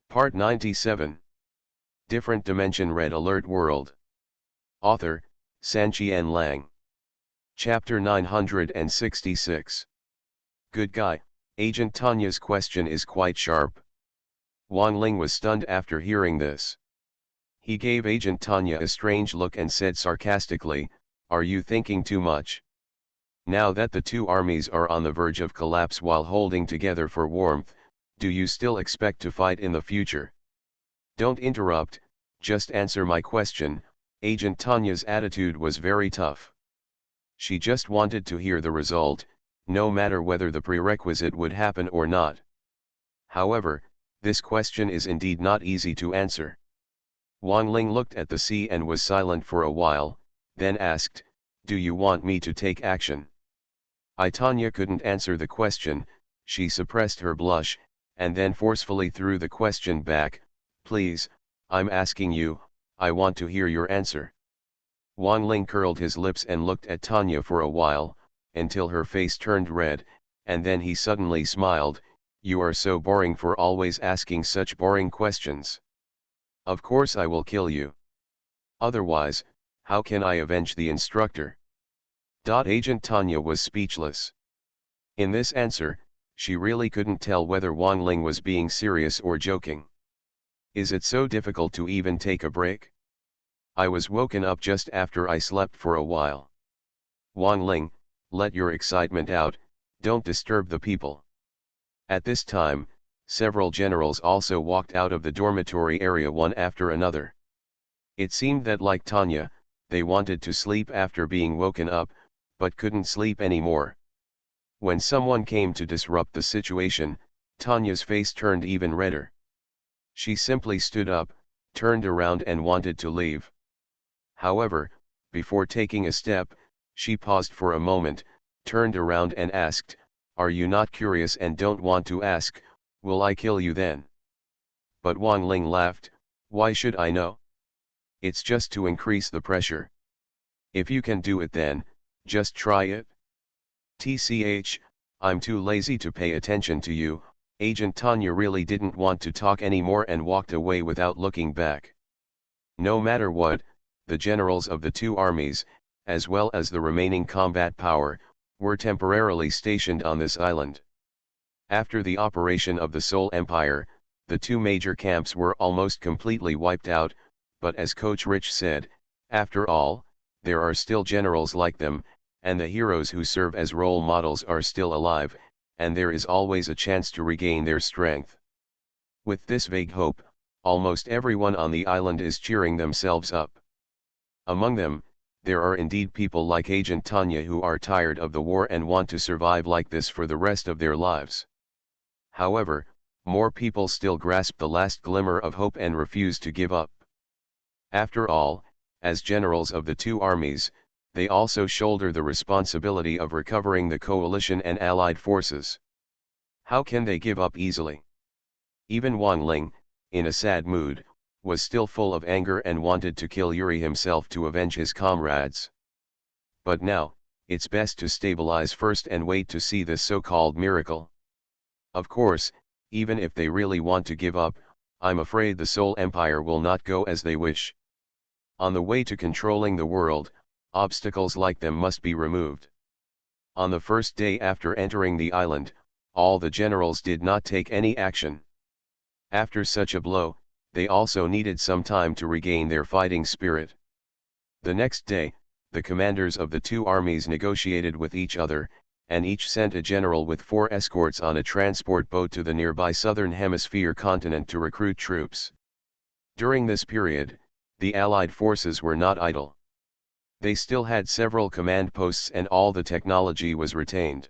Part 97. Different Dimension Red Alert World. Author, Sanqian Lang. Chapter 966. Good guy, Agent Tanya's question is quite sharp. Wang Ling was stunned after hearing this. He gave Agent Tanya a strange look and said sarcastically, "Are you thinking too much? Now that the two armies are on the verge of collapse while holding together for warmth, do you still expect to fight in the future? Don't interrupt, just answer my question." Agent Tanya's attitude was very tough. She just wanted to hear the result, no matter whether the prerequisite would happen or not. However, this question is indeed not easy to answer. Wang Ling looked at the sea and was silent for a while, then asked, "Do you want me to take action?" Tanya couldn't answer the question. She suppressed her blush, and then forcefully threw the question back, "Please, I'm asking you, I want to hear your answer." Wang Ling curled his lips and looked at Tanya for a while, until her face turned red, and then he suddenly smiled, "You are so boring for always asking such boring questions. Of course I will kill you. Otherwise, how can I avenge the instructor?" Agent Tanya was speechless. In this answer, she really couldn't tell whether Wang Ling was being serious or joking. "Is it so difficult to even take a break? I was woken up just after I slept for a while. Wang Ling, let your excitement out, don't disturb the people." At this time, several generals also walked out of the dormitory area one after another. It seemed that, like Tanya, they wanted to sleep after being woken up, but couldn't sleep anymore. When someone came to disrupt the situation, Tanya's face turned even redder. She simply stood up, turned around and wanted to leave. However, before taking a step, she paused for a moment, turned around and asked, "Are you not curious and don't want to ask, will I kill you then?" But Wang Ling laughed, "Why should I know? It's just to increase the pressure. If you can do it then, just try it." "Tch, I'm too lazy to pay attention to you." Agent Tanya really didn't want to talk anymore and walked away without looking back. No matter what, the generals of the two armies, as well as the remaining combat power, were temporarily stationed on this island. After the operation of the Soul Empire, the two major camps were almost completely wiped out, but as PoortoRich said, after all, there are still generals like them, and the heroes who serve as role models are still alive, and there is always a chance to regain their strength. With this vague hope, almost everyone on the island is cheering themselves up. Among them, there are indeed people like Agent Tanya who are tired of the war and want to survive like this for the rest of their lives. However, more people still grasp the last glimmer of hope and refuse to give up. After all, as generals of the two armies, they also shoulder the responsibility of recovering the coalition and allied forces. How can they give up easily? Even Wang Ling, in a sad mood, was still full of anger and wanted to kill Yuri himself to avenge his comrades. But now, it's best to stabilize first and wait to see this so-called miracle. Of course, even if they really want to give up, I'm afraid the Soul Empire will not go as they wish. On the way to controlling the world, obstacles like them must be removed. On the first day after entering the island, all the generals did not take any action. After such a blow, they also needed some time to regain their fighting spirit. The next day, the commanders of the two armies negotiated with each other, and each sent a general with 4 escorts on a transport boat to the nearby southern hemisphere continent to recruit troops. During this period, the Allied forces were not idle. They still had several command posts and all the technology was retained.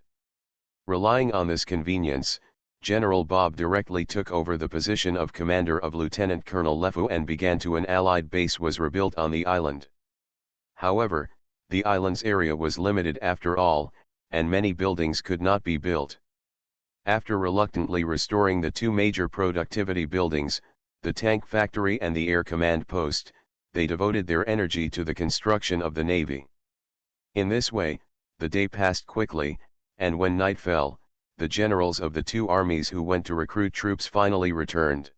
Relying on this convenience, General Bob directly took over the position of commander of Lieutenant Colonel Lefu and began to an Allied base was rebuilt on the island. However, the island's area was limited after all, and many buildings could not be built. After reluctantly restoring the two major productivity buildings, the tank factory and the air command post, they devoted their energy to the construction of the navy. In this way, the day passed quickly, and when night fell, the generals of the two armies who went to recruit troops finally returned.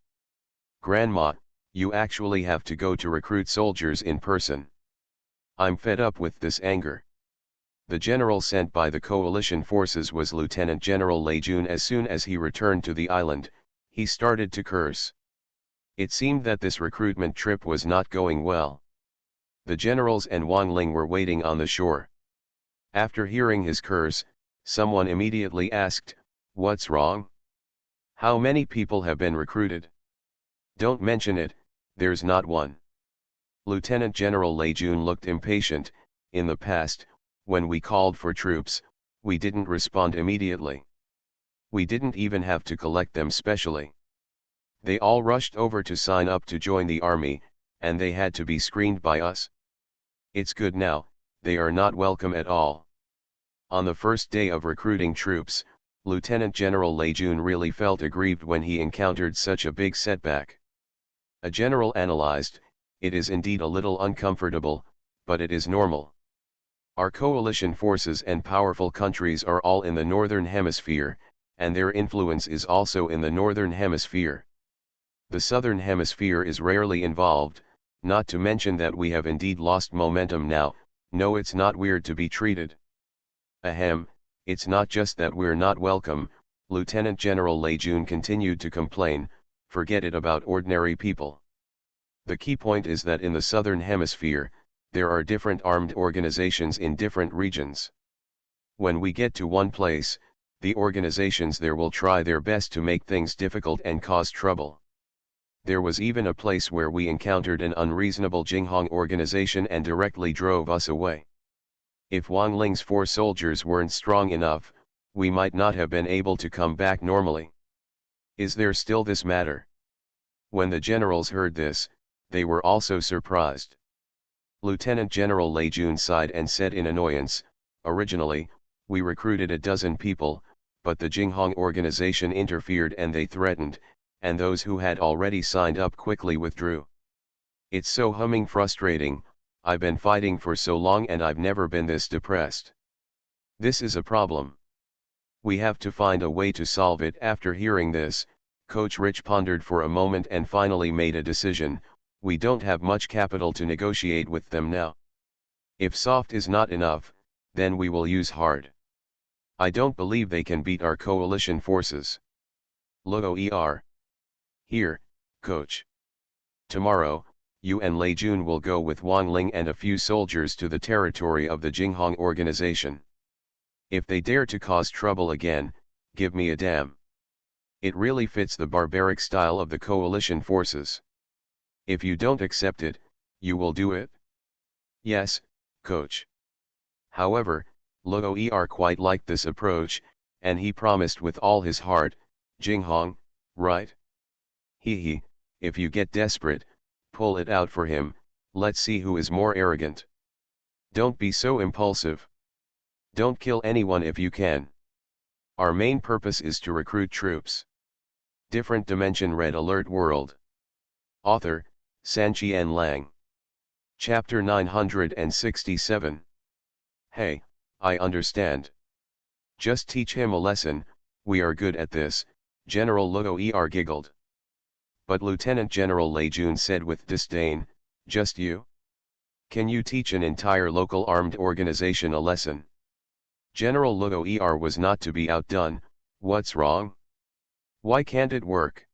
Grandma, you actually have to go to recruit soldiers in person. I'm fed up with this anger. The general sent by the coalition forces was Lieutenant General Lei Jun. As soon as he returned to the island, he started to curse. It seemed that this recruitment trip was not going well. The generals and Wang Ling were waiting on the shore. After hearing his curse, someone immediately asked, "What's wrong? How many people have been recruited? Don't mention it, there's not one." Lieutenant General Lei Jun looked impatient. In the past, when we called for troops, we didn't respond immediately. We didn't even have to collect them specially. They all rushed over to sign up to join the army, and they had to be screened by us. It's good now, they are not welcome at all. On the first day of recruiting troops, Lieutenant General Lei Jun really felt aggrieved when he encountered such a big setback. A general analyzed, "It is indeed a little uncomfortable, but it is normal. Our coalition forces and powerful countries are all in the Northern Hemisphere, and their influence is also in the Northern Hemisphere. The Southern Hemisphere is rarely involved, not to mention that we have indeed lost momentum now. No, it's not weird to be treated. Ahem, it's not just that we're not welcome," Lieutenant General Lei Jun continued to complain, "forget it about ordinary people. The key point is that in the Southern Hemisphere, there are different armed organizations in different regions. When we get to one place, the organizations there will try their best to make things difficult and cause trouble. There was even a place where we encountered an unreasonable Jinghong organization and directly drove us away. If Wang Ling's 4 soldiers weren't strong enough, we might not have been able to come back normally. Is there still this matter?" When the generals heard this, they were also surprised. Lieutenant General Lei Jun sighed and said in annoyance, "Originally, we recruited a dozen people, but the Jinghong organization interfered and they threatened, and those who had already signed up quickly withdrew. It's so humming frustrating. I've been fighting for so long and I've never been this depressed. This is a problem. We have to find a way to solve it." After hearing this, PoortoRich pondered for a moment and finally made a decision. "We don't have much capital to negotiate with them now. If soft is not enough, then we will use hard. I don't believe they can beat our coalition forces. Logo Here, coach. Tomorrow, you and Lei Jun will go with Wang Ling and a few soldiers to the territory of the Jinghong organization. If they dare to cause trouble again, give me a damn. It really fits the barbaric style of the coalition forces. If you don't accept it, you will do it?" "Yes, coach." However, Logo quite liked this approach, and he promised with all his heart, "Jinghong, right? He, if you get desperate, pull it out for him, let's see who is more arrogant. Don't be so impulsive. Don't kill anyone if you can. Our main purpose is to recruit troops." Different Dimension Red Alert World. Author, Sanqian Lang. Chapter 967. "Hey, I understand. Just teach him a lesson, we are good at this," General Logo giggled. But Lieutenant General Lei Jun said with disdain, "Just you? Can you teach an entire local armed organization a lesson?" General Logo was not to be outdone. "What's wrong? Why can't it work?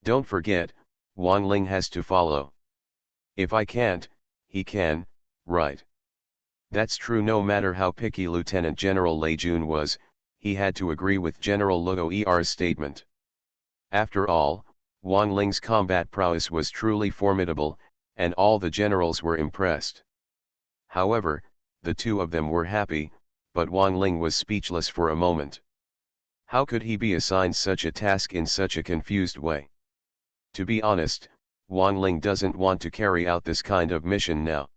Don't forget, Wang Ling has to follow. If I can't, he can, right?" That's true. No matter how picky Lieutenant General Lei Jun was, he had to agree with General Logo statement. After all, Wang Ling's combat prowess was truly formidable, and all the generals were impressed. However, the two of them were happy, but Wang Ling was speechless for a moment. How could he be assigned such a task in such a confused way? To be honest, Wang Ling doesn't want to carry out this kind of mission now.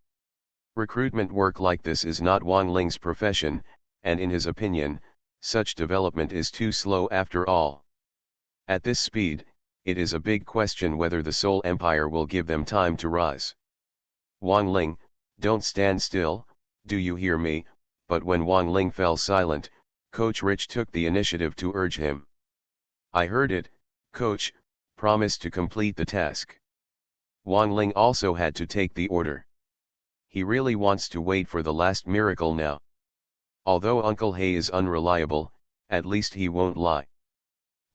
Recruitment work like this is not Wang Ling's profession, and in his opinion, such development is too slow after all. At this speed, it is a big question whether the Seoul Empire will give them time to rise. "Wang Ling, don't stand still, do you hear me?" But when Wang Ling fell silent, Coach Rich took the initiative to urge him. "I heard it, coach, promised to complete the task. Wang Ling also had to take the order. He really wants to wait for the last miracle now. Although Uncle He is unreliable, at least he won't lie.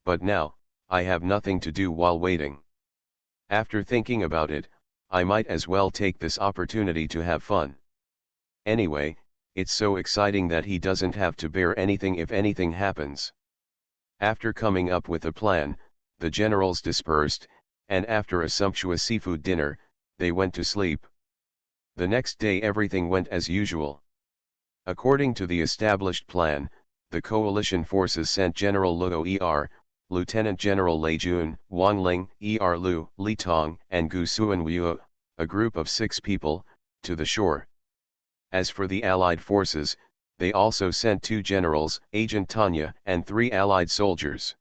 But now, I have nothing to do while waiting. After thinking about it, I might as well take this opportunity to have fun. Anyway, it's so exciting that he doesn't have to bear anything if anything happens. After coming up with a plan, the generals dispersed, and after a sumptuous seafood dinner, they went to sleep. The next day everything went as usual. According to the established plan, the coalition forces sent General Luo Lieutenant General Lei Jun, Wang Ling, Lu, Li Tong, and Gu Suanwu, a group of 6 people, to the shore. As for the Allied forces, they also sent 2 generals, Agent Tanya, and 3 Allied soldiers.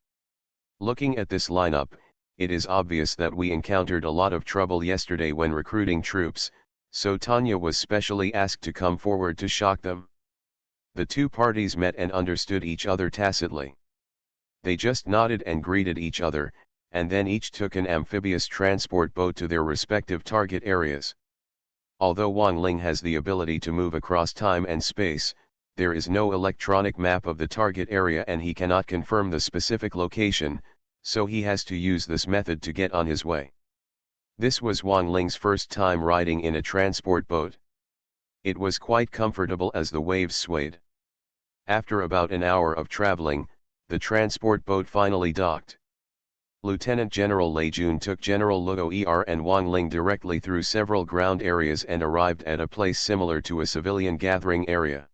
Looking at this lineup, it is obvious that we encountered a lot of trouble yesterday when recruiting troops, so Tanya was specially asked to come forward to shock them. The 2 parties met and understood each other tacitly. They just nodded and greeted each other, and then each took an amphibious transport boat to their respective target areas. Although Wang Ling has the ability to move across time and space, there is no electronic map of the target area and he cannot confirm the specific location, so he has to use this method to get on his way. This was Wang Ling's first time riding in a transport boat. It was quite comfortable as the waves swayed. After about an hour of traveling, the transport boat finally docked. Lieutenant General Lei Jun took General Luo and Wang Ling directly through several ground areas and arrived at a place similar to a civilian gathering area.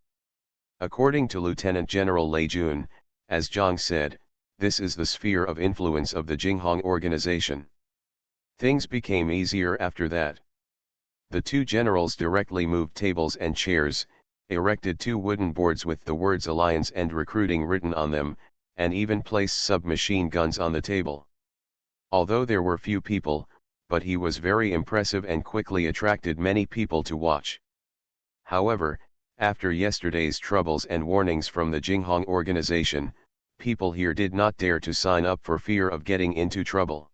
According to Lieutenant General Lei Jun, as Zhang said, this is the sphere of influence of the Jinghong organization. Things became easier after that. The 2 generals directly moved tables and chairs, erected 2 wooden boards with the words Alliance and Recruiting written on them, and even placed submachine guns on the table. Although there were few people, but he was very impressive and quickly attracted many people to watch. However, after yesterday's troubles and warnings from the Jinghong organization, people here did not dare to sign up for fear of getting into trouble.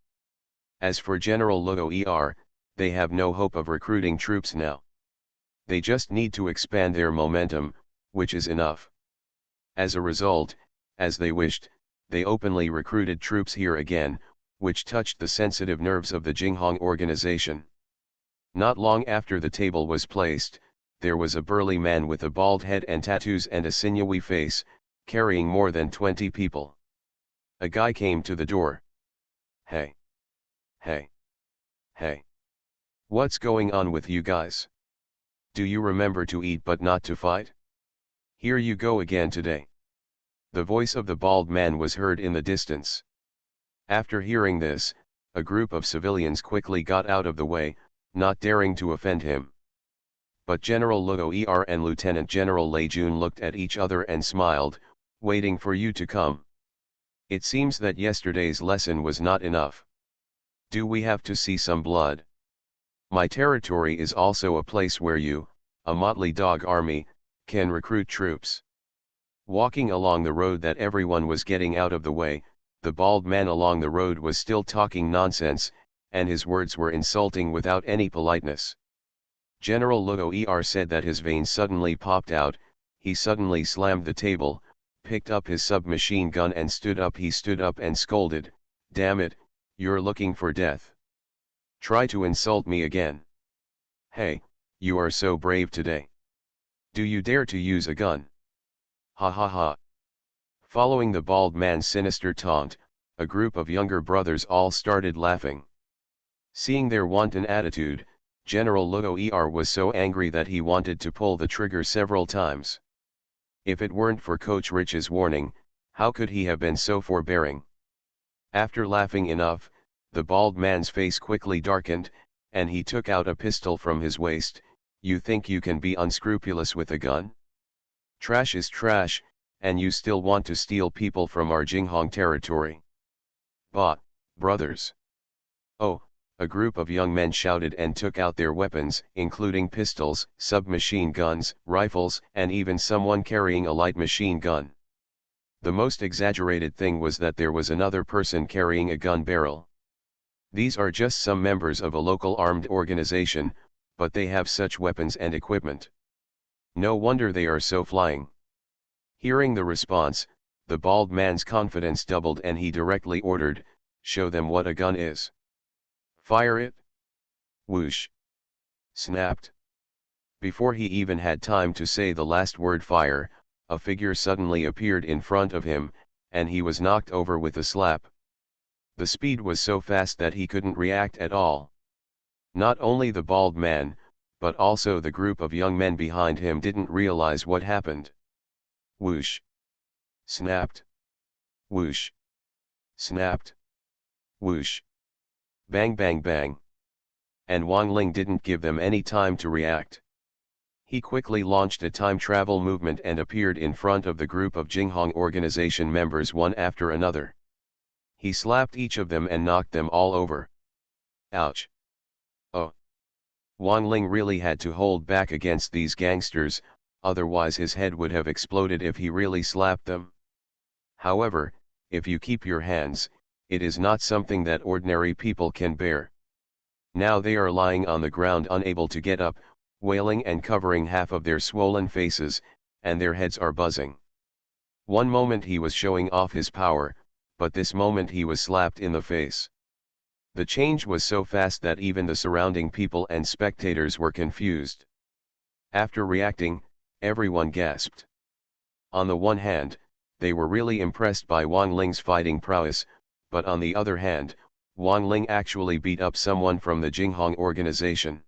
As for General Luo, they have no hope of recruiting troops now. They just need to expand their momentum, which is enough. As a result, as they wished, they openly recruited troops here again, which touched the sensitive nerves of the Jinghong organization. Not long after the table was placed, there was a burly man with a bald head and tattoos and a sinewy face, carrying more than 20 people. A guy came to the door. Hey! Hey! Hey! What's going on with you guys? Do you remember to eat but not to fight? Here you go again today. The voice of the bald man was heard in the distance. After hearing this, a group of civilians quickly got out of the way, not daring to offend him. But General Luo and Lieutenant General Lei Jun looked at each other and smiled, waiting for you to come. It seems that yesterday's lesson was not enough. Do we have to see some blood? My territory is also a place where you, a motley dog army, can recruit troops. Walking along the road that everyone was getting out of the way, the bald man along the road was still talking nonsense, and his words were insulting without any politeness. General Luo said that his veins suddenly popped out, he suddenly slammed the table, picked up his submachine gun and stood up. He stood up and scolded, "Damn it, you're looking for death. Try to insult me again. Hey, you are so brave today. Do you dare to use a gun? Ha ha ha." Following the bald man's sinister taunt, a group of younger brothers all started laughing. Seeing their wanton attitude, General Luo was so angry that he wanted to pull the trigger several times. If it weren't for Coach Rich's warning, how could he have been so forbearing? After laughing enough, the bald man's face quickly darkened, and he took out a pistol from his waist. "You think you can be unscrupulous with a gun? Trash is trash, and you still want to steal people from our Jinghong territory. Bah, brothers." "Oh," a group of young men shouted and took out their weapons, including pistols, submachine guns, rifles, and even someone carrying a light machine gun. The most exaggerated thing was that there was another person carrying a gun barrel. These are just some members of a local armed organization, but they have such weapons and equipment. No wonder they are so flying. Hearing the response, the bald man's confidence doubled and he directly ordered, "Show them what a gun is. Fire it." Whoosh. Snapped. Before he even had time to say the last word fire, a figure suddenly appeared in front of him, and he was knocked over with a slap. The speed was so fast that he couldn't react at all. Not only the bald man, but also the group of young men behind him didn't realize what happened. Whoosh. Snapped. Whoosh. Snapped. Whoosh. Bang bang bang. And Wang Ling didn't give them any time to react. He quickly launched a time travel movement and appeared in front of the group of Jinghong organization members one after another. He slapped each of them and knocked them all over. Ouch. Oh. Wang Ling really had to hold back against these gangsters, otherwise his head would have exploded if he really slapped them. However, if you keep your hands, it is not something that ordinary people can bear. Now they are lying on the ground unable to get up, wailing and covering half of their swollen faces, and their heads are buzzing. One moment he was showing off his power, but this moment he was slapped in the face. The change was so fast that even the surrounding people and spectators were confused. After reacting, everyone gasped. On the one hand, they were really impressed by Wang Ling's fighting prowess, but on the other hand, Wang Ling actually beat up someone from the Jinghong organization.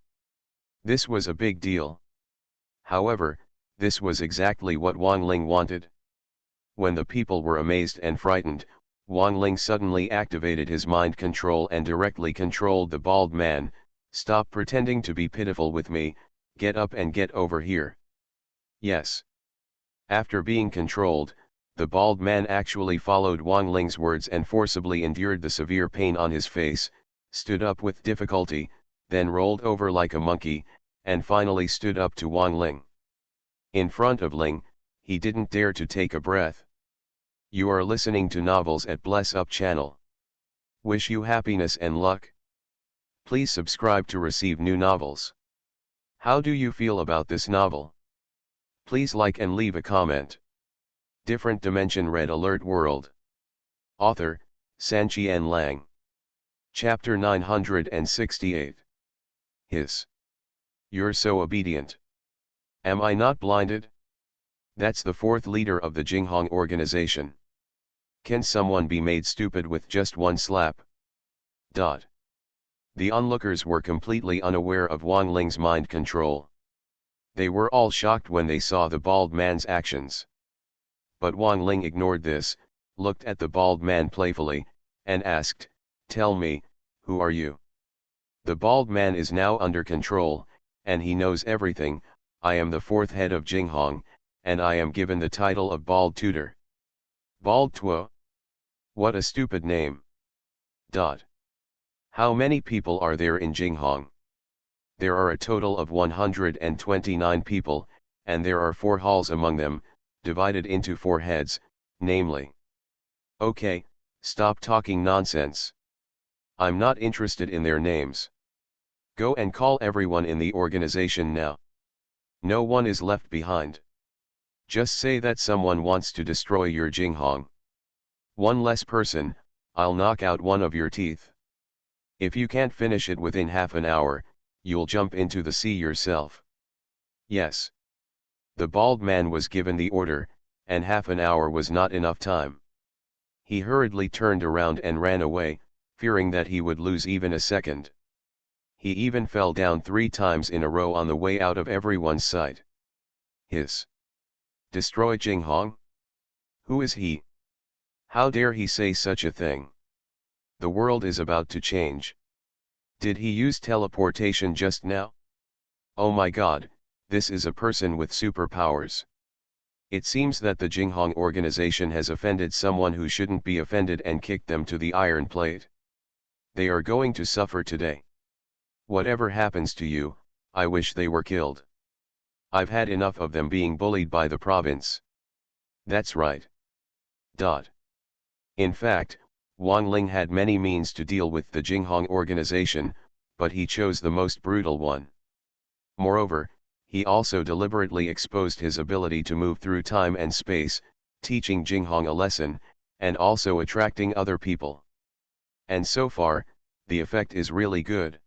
This was a big deal. However, this was exactly what Wang Ling wanted. When the people were amazed and frightened, Wang Ling suddenly activated his mind control and directly controlled the bald man. "Stop pretending to be pitiful with me, get up and get over here." Yes. After being controlled, the bald man actually followed Wang Ling's words and forcibly endured the severe pain on his face, stood up with difficulty, then rolled over like a monkey, and finally stood up to Wang Ling. In front of Ling, he didn't dare to take a breath. You are listening to Novels at Bless Up channel. Wish you happiness and luck. Please subscribe to receive new novels. How do you feel about this novel? Please like and leave a comment. Different Dimension Red Alert World. Author, Sanqian Lang. Chapter 968. Hiss. You're so obedient. Am I not blinded? That's the fourth leader of the Jinghong organization. Can someone be made stupid with just one slap? The onlookers were completely unaware of Wang Ling's mind control. They were all shocked when they saw the bald man's actions. But Wang Ling ignored this, looked at the bald man playfully, and asked, "Tell me, who are you?" The bald man is now under control, and he knows everything. "I am the fourth head of Jinghong, and I am given the title of Bald Tutor." Bald Tuo? What a stupid name. How many people are there in Jinghong? There are a total of 129 people, and there are 4 halls among them, divided into 4 heads, namely. Okay, stop talking nonsense. I'm not interested in their names. Go and call everyone in the organization now. No one is left behind. Just say that someone wants to destroy your Jinghong. One less person, I'll knock out one of your teeth. If you can't finish it within half an hour, you'll jump into the sea yourself. Yes. The bald man was given the order, and half an hour was not enough time. He hurriedly turned around and ran away, fearing that he would lose even a second. He even fell down 3 times in a row on the way out of everyone's sight. Hiss. Destroy Jinghong? Who is he? How dare he say such a thing? The world is about to change. Did he use teleportation just now? Oh my god, this is a person with superpowers. It seems that the Jinghong organization has offended someone who shouldn't be offended and kicked them to the iron plate. They are going to suffer today. Whatever happens to you, I wish they were killed. I've had enough of them being bullied by the province. That's right. In fact, Wang Ling had many means to deal with the Jinghong organization, but he chose the most brutal one. Moreover, he also deliberately exposed his ability to move through time and space, teaching Jinghong a lesson, and also attracting other people. And so far, the effect is really good.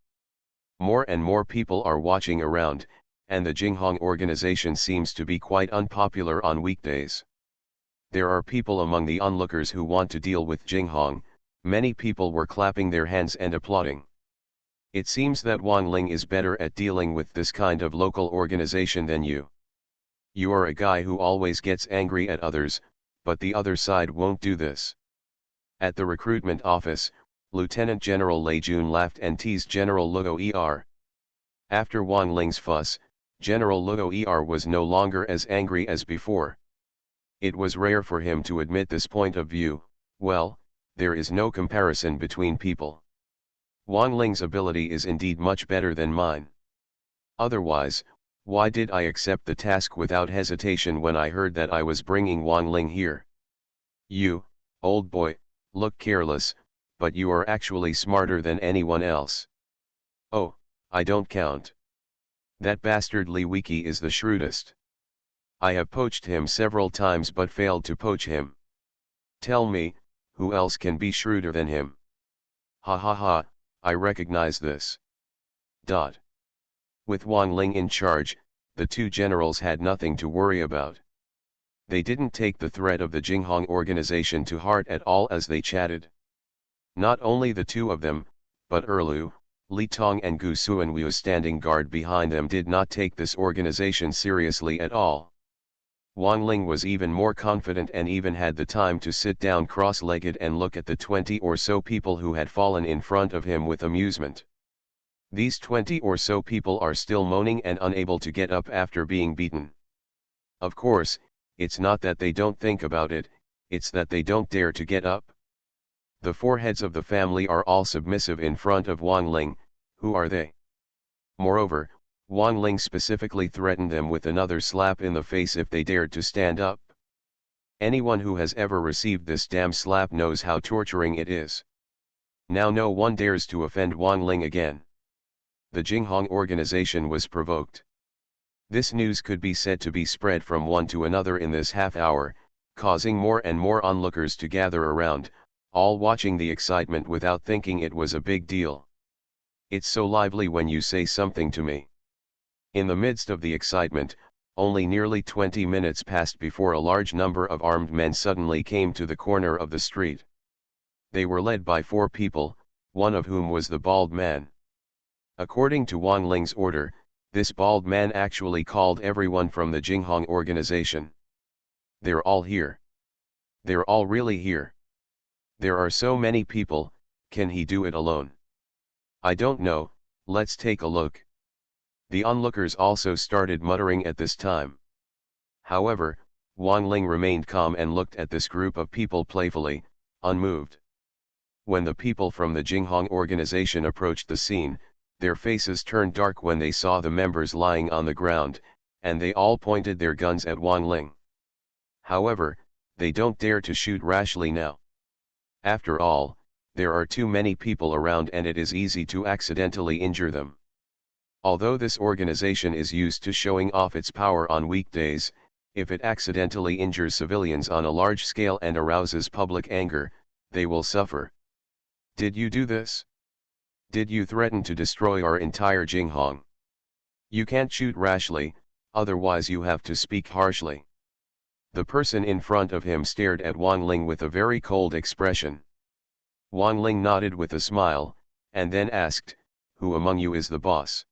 More and more people are watching around, and the Jinghong organization seems to be quite unpopular on weekdays. There are people among the onlookers who want to deal with Jinghong. Many people were clapping their hands and applauding. It seems that Wang Ling is better at dealing with this kind of local organization than you. You are a guy who always gets angry at others, but the other side won't do this. At the recruitment office, Lieutenant General Lei Jun laughed and teased General Luo Er. After Wang Ling's fuss, General Luo Er was no longer as angry as before. It was rare for him to admit this point of view. Well, there is no comparison between people. Wang Ling's ability is indeed much better than mine. Otherwise, why did I accept the task without hesitation when I heard that I was bringing Wang Ling here? You, old boy, look careless, but you are actually smarter than anyone else. Oh, I don't count. That bastard Li Wiki is the shrewdest. I have poached him several times but failed to poach him. Tell me, who else can be shrewder than him? Ha ha ha, I recognize this. With Wang Ling in charge, the two generals had nothing to worry about. They didn't take the threat of the Jinghong organization to heart at all as they chatted. Not only the two of them, but Erlu, Li Tong and Gu Suanwu standing guard behind them did not take this organization seriously at all. Wang Ling was even more confident and even had the time to sit down cross-legged and look at the 20 or so people who had fallen in front of him with amusement. These 20 or so people are still moaning and unable to get up after being beaten. Of course, it's not that they don't think about it, it's that they don't dare to get up. The four heads of the family are all submissive in front of Wang Ling. Who are they? Moreover, Wang Ling specifically threatened them with another slap in the face if they dared to stand up. Anyone who has ever received this damn slap knows how torturing it is. Now no one dares to offend Wang Ling again. The Jinghong organization was provoked. This news could be said to be spread from one to another in this half hour, causing more and more onlookers to gather around, all watching the excitement without thinking it was a big deal. It's so lively when you say something to me. In the midst of the excitement, only nearly 20 minutes passed before a large number of armed men suddenly came to the corner of the street. They were led by 4 people, one of whom was the bald man. According to Wang Ling's order, this bald man actually called everyone from the Jinghong organization. They're all here. They're all really here. There are so many people, can he do it alone? I don't know, let's take a look. The onlookers also started muttering at this time. However, Wang Ling remained calm and looked at this group of people playfully, unmoved. When the people from the Jinghong organization approached the scene, their faces turned dark when they saw the members lying on the ground, and they all pointed their guns at Wang Ling. However, they don't dare to shoot rashly now. After all, there are too many people around and it is easy to accidentally injure them. Although this organization is used to showing off its power on weekdays, if it accidentally injures civilians on a large scale and arouses public anger, they will suffer. Did you do this? Did you threaten to destroy our entire Jinghong? You can't shoot rashly, otherwise you have to speak harshly. The person in front of him stared at Wang Ling with a very cold expression. Wang Ling nodded with a smile, and then asked, "Who among you is the boss?"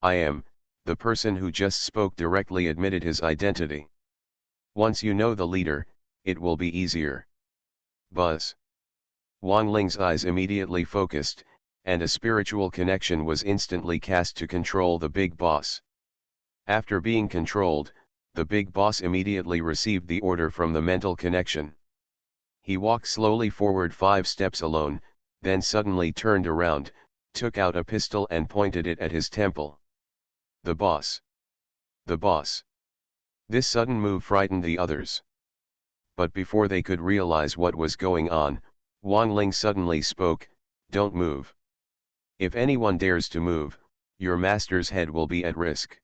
"I am," the person who just spoke directly admitted his identity. "Once you know the leader, it will be easier." Buzz. Wang Ling's eyes immediately focused, and a spiritual connection was instantly cast to control the big boss. After being controlled, the big boss immediately received the order from the mental connection. He walked slowly forward 5 steps alone, then suddenly turned around, took out a pistol and pointed it at his temple. The boss. The boss. This sudden move frightened the others. But before they could realize what was going on, Wang Ling suddenly spoke, "Don't move. If anyone dares to move, your master's head will be at risk."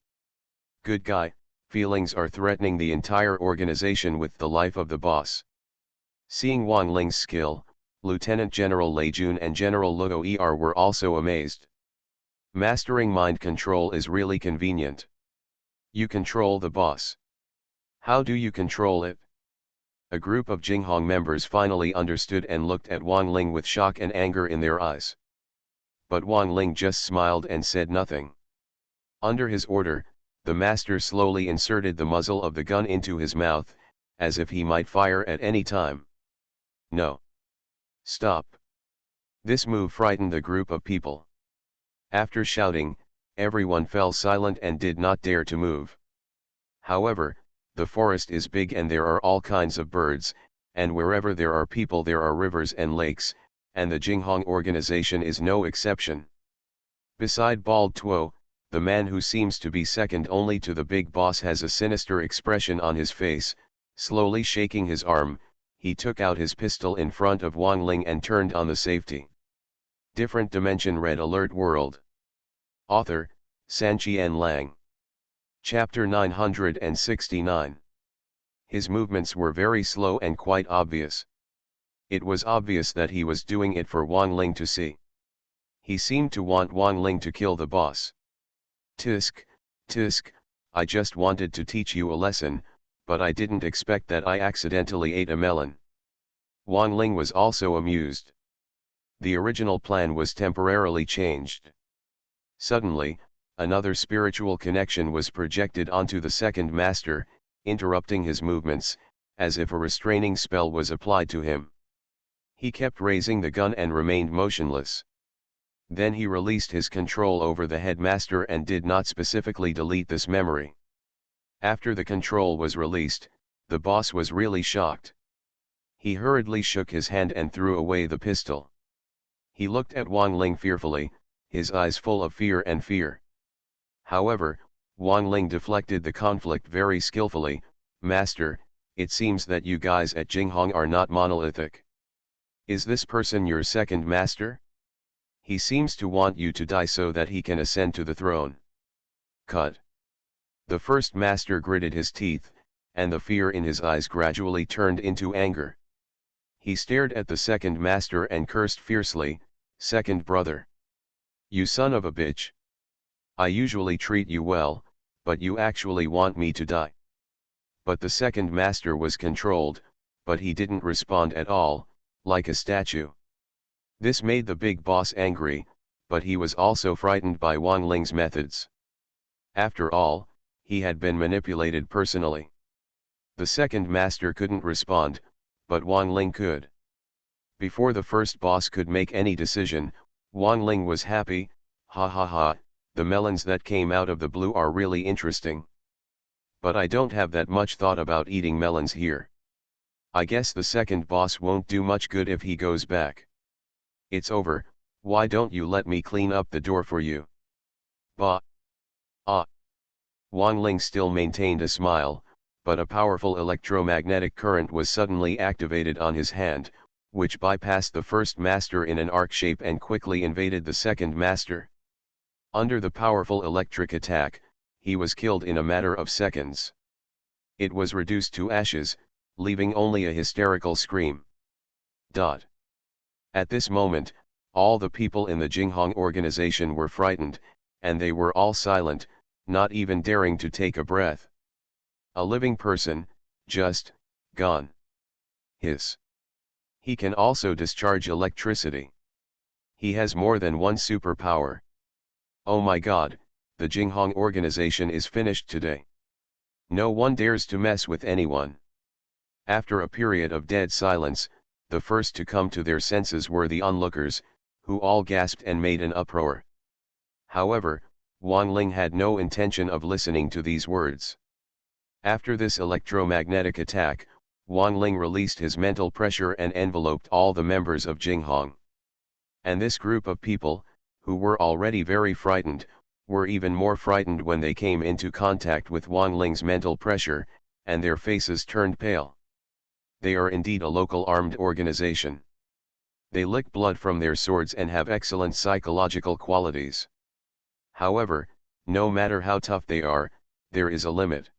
Good guy, feelings are threatening the entire organization with the life of the boss. Seeing Wang Ling's skill, Lieutenant General Lei Jun and General Luo Er were also amazed. Mastering mind control is really convenient. You control the boss. How do you control it? A group of Jinghong members finally understood and looked at Wang Ling with shock and anger in their eyes. But Wang Ling just smiled and said nothing. Under his order, the master slowly inserted the muzzle of the gun into his mouth, as if he might fire at any time. No. Stop. This move frightened the group of people. After shouting, everyone fell silent and did not dare to move. However, the forest is big and there are all kinds of birds, and wherever there are people there are rivers and lakes, and the Jinghong organization is no exception. Beside Bald Tuo, the man who seems to be second only to the big boss has a sinister expression on his face. Slowly shaking his arm, he took out his pistol in front of Wang Ling and turned on the safety. Different Dimension Red Alert World. Author, Sanqian Lang. Chapter 969. His movements were very slow and quite obvious. It was obvious that he was doing it for Wang Ling to see. He seemed to want Wang Ling to kill the boss. Tisk, tisk, I just wanted to teach you a lesson, but I didn't expect that I accidentally ate a melon. Wang Ling was also amused. The original plan was temporarily changed. Suddenly, another spiritual connection was projected onto the second master, interrupting his movements, as if a restraining spell was applied to him. He kept raising the gun and remained motionless. Then he released his control over the headmaster and did not specifically delete this memory. After the control was released, the boss was really shocked. He hurriedly shook his hand and threw away the pistol. He looked at Wang Ling fearfully, his eyes full of fear and fear. However, Wang Ling deflected the conflict very skillfully. "Master, it seems that you guys at Jinghong are not monolithic. Is this person your second master? He seems to want you to die so that he can ascend to the throne." Cut. The first master gritted his teeth, and the fear in his eyes gradually turned into anger. He stared at the second master and cursed fiercely, "Second brother. You son of a bitch. I usually treat you well, but you actually want me to die." But the second master was controlled, but he didn't respond at all, like a statue. This made the big boss angry, but he was also frightened by Wang Ling's methods. After all, he had been manipulated personally. The second master couldn't respond, but Wang Ling could. Before the first boss could make any decision, Wang Ling was happy. "Ha ha ha, the melons that came out of the blue are really interesting. But I don't have that much thought about eating melons here. I guess the second boss won't do much good if he goes back. It's over, why don't you let me clean up the door for you?" Bah! Ah! Wang Ling still maintained a smile, but a powerful electromagnetic current was suddenly activated on his hand, which bypassed the first master in an arc shape and quickly invaded the second master. Under the powerful electric attack, he was killed in a matter of seconds. It was reduced to ashes, leaving only a hysterical scream. At this moment, all the people in the Jinghong organization were frightened, and they were all silent, not even daring to take a breath. A living person, just, gone. Hiss. He can also discharge electricity. He has more than one superpower. Oh my god, the Jinghong organization is finished today. No one dares to mess with anyone. After a period of dead silence, the first to come to their senses were the onlookers, who all gasped and made an uproar. However, Wang Ling had no intention of listening to these words. After this electromagnetic attack, Wang Ling released his mental pressure and enveloped all the members of Jinghong. And this group of people, who were already very frightened, were even more frightened when they came into contact with Wang Ling's mental pressure, and their faces turned pale. They are indeed a local armed organization. They lick blood from their swords and have excellent psychological qualities. However, no matter how tough they are, there is a limit.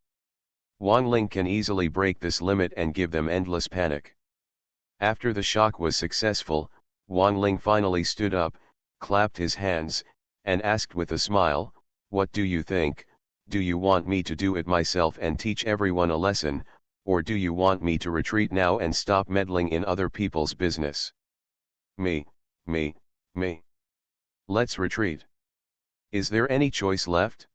Wang Ling can easily break this limit and give them endless panic. After the shock was successful, Wang Ling finally stood up, clapped his hands, and asked with a smile, "What do you think? Do you want me to do it myself and teach everyone a lesson, or do you want me to retreat now and stop meddling in other people's business?" Me. Let's retreat. Is there any choice left?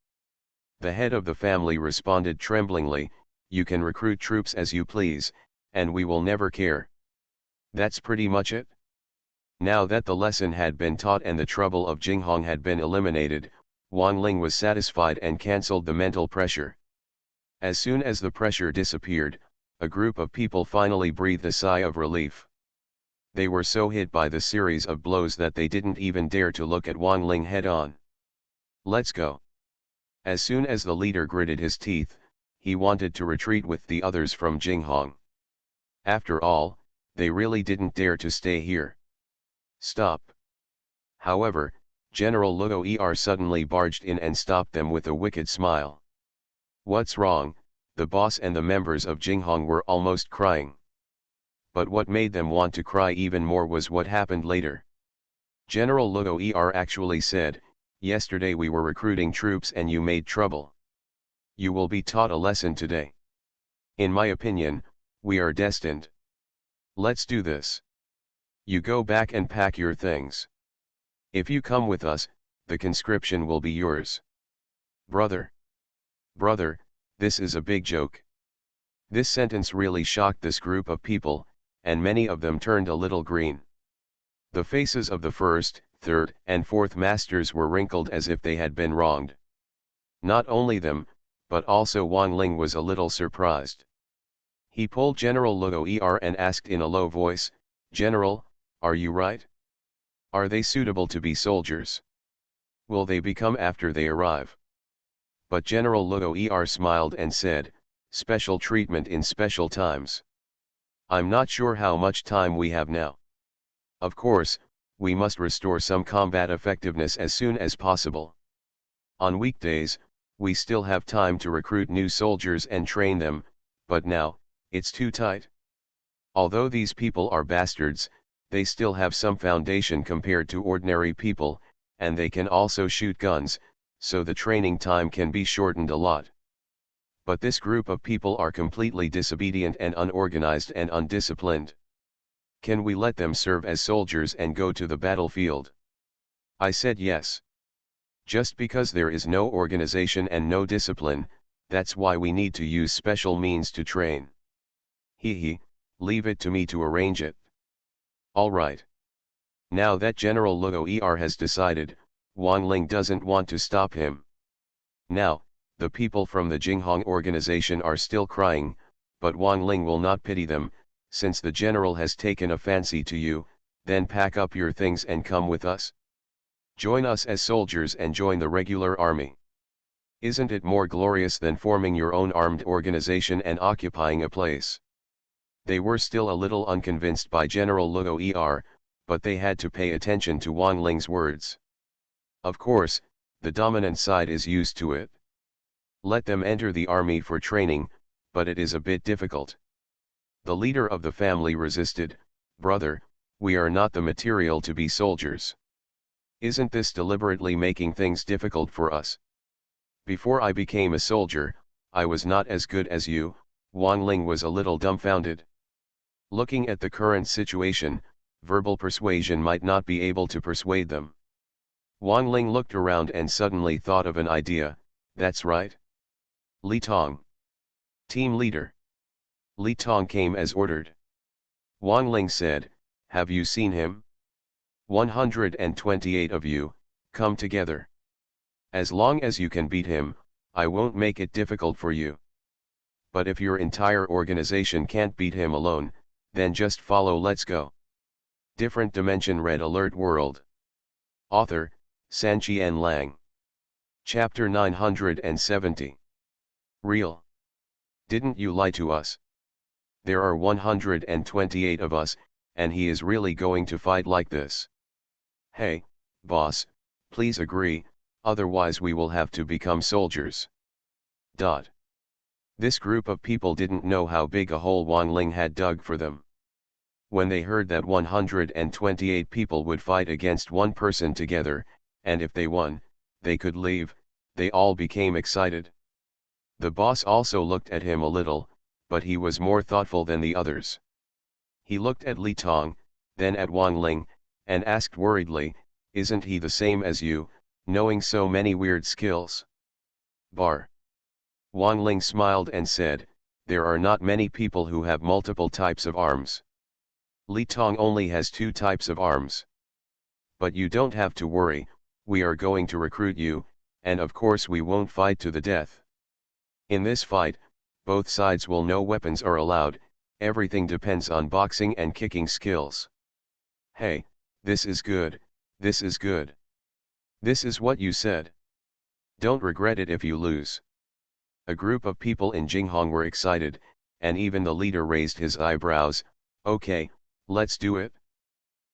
The head of the family responded tremblingly, "You can recruit troops as you please, and we will never care." That's pretty much it. Now that the lesson had been taught and the trouble of Jinghong had been eliminated, Wang Ling was satisfied and cancelled the mental pressure. As soon as the pressure disappeared, a group of people finally breathed a sigh of relief. They were so hit by the series of blows that they didn't even dare to look at Wang Ling head on. "Let's go." As soon as the leader gritted his teeth, he wanted to retreat with the others from Jinghong. After all, they really didn't dare to stay here. "Stop." However, General Luo suddenly barged in and stopped them with a wicked smile. "What's wrong?" The boss and the members of Jinghong were almost crying. But what made them want to cry even more was what happened later. General Luo actually said, "Yesterday we were recruiting troops and you made trouble. You will be taught a lesson today. In my opinion, we are destined. Let's do this. You go back and pack your things. If you come with us, the conscription will be yours." Brother, this is a big joke." This sentence really shocked this group of people, and many of them turned a little green. The faces of the first, third, and fourth masters were wrinkled as if they had been wronged. Not only them, but also Wang Ling was a little surprised. He pulled General Luo and asked in a low voice, "General, are you right? Are they suitable to be soldiers? Will they become after they arrive?" But General Luo smiled and said, "Special treatment in special times. I'm not sure how much time we have now. Of course, we must restore some combat effectiveness as soon as possible. On weekdays, we still have time to recruit new soldiers and train them, but now, it's too tight. Although these people are bastards, they still have some foundation compared to ordinary people, and they can also shoot guns, so the training time can be shortened a lot. But this group of people are completely disobedient and unorganized and undisciplined. Can we let them serve as soldiers and go to the battlefield?" I said yes. Just because there is no organization and no discipline, that's why we need to use special means to train. Leave it to me to arrange it. All right. Now that General Luo has decided, Wang Ling doesn't want to stop him. Now, the people from the Jinghong organization are still crying, but Wang Ling will not pity them. "Since the general has taken a fancy to you, then pack up your things and come with us. Join us as soldiers and join the regular army. Isn't it more glorious than forming your own armed organization and occupying a place?" They were still a little unconvinced by General Luo, but they had to pay attention to Wang Ling's words. Of course, the dominant side is used to it. Let them enter the army for training, but it is a bit difficult. The leader of the family resisted, "Brother, we are not the material to be soldiers. Isn't this deliberately making things difficult for us? Before I became a soldier, I was not as good as you." Wang Ling was a little dumbfounded. Looking at the current situation, verbal persuasion might not be able to persuade them. Wang Ling looked around and suddenly thought of an idea. "That's right. Li Tong. Team leader." Li Tong came as ordered. Wang Ling said, "Have you seen him? 128 of you, come together. As long as you can beat him, I won't make it difficult for you. But if your entire organization can't beat him alone, then just follow. Let's go." Different Dimension Red Alert World. Author, Sanqian Lang. Chapter 970. Real. Didn't you lie to us? There are 128 of us, and he is really going to fight like this. Hey, boss, please agree, otherwise we will have to become soldiers. This group of people didn't know how big a hole Wang Ling had dug for them. When they heard that 128 people would fight against one person together, and if they won, they could leave, they all became excited. The boss also looked at him a little, but he was more thoughtful than the others. He looked at Li Tong, then at Wang Ling, and asked worriedly, "Isn't he the same as you, knowing so many weird skills?" Bar. Wang Ling smiled and said, "There are not many people who have multiple types of arms. Li Tong only has 2 types of arms. But you don't have to worry, we are going to recruit you, and of course we won't fight to the death. In this fight, both sides will know weapons are allowed, everything depends on boxing and kicking skills." Hey, this is good, this is good. This is what you said. Don't regret it if you lose. A group of people in Jinghong were excited, and even the leader raised his eyebrows. "Okay, let's do it."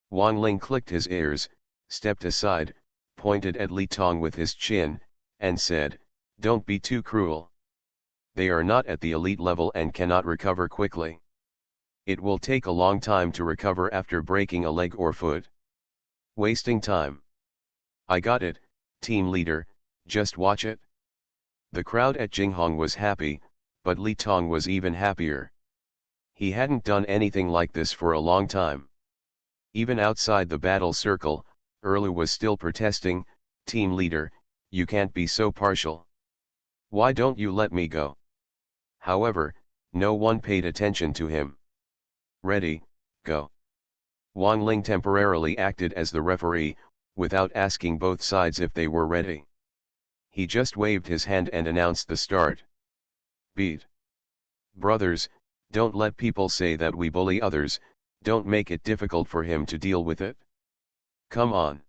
Wang Ling clicked his ears, stepped aside, pointed at Li Tong with his chin, and said, "Don't be too cruel. They are not at the elite level and cannot recover quickly. It will take a long time to recover after breaking a leg or foot. Wasting time." "I got it, team leader, just watch it." The crowd at Jinghong was happy, but Li Tong was even happier. He hadn't done anything like this for a long time. Even outside the battle circle, Erlu was still protesting, "Team leader, you can't be so partial. Why don't you let me go?" However, no one paid attention to him. "Ready, go." Wang Ling temporarily acted as the referee, without asking both sides if they were ready. He just waved his hand and announced the start. Beat. Brothers, don't let people say that we bully others, don't make it difficult for him to deal with it. Come on.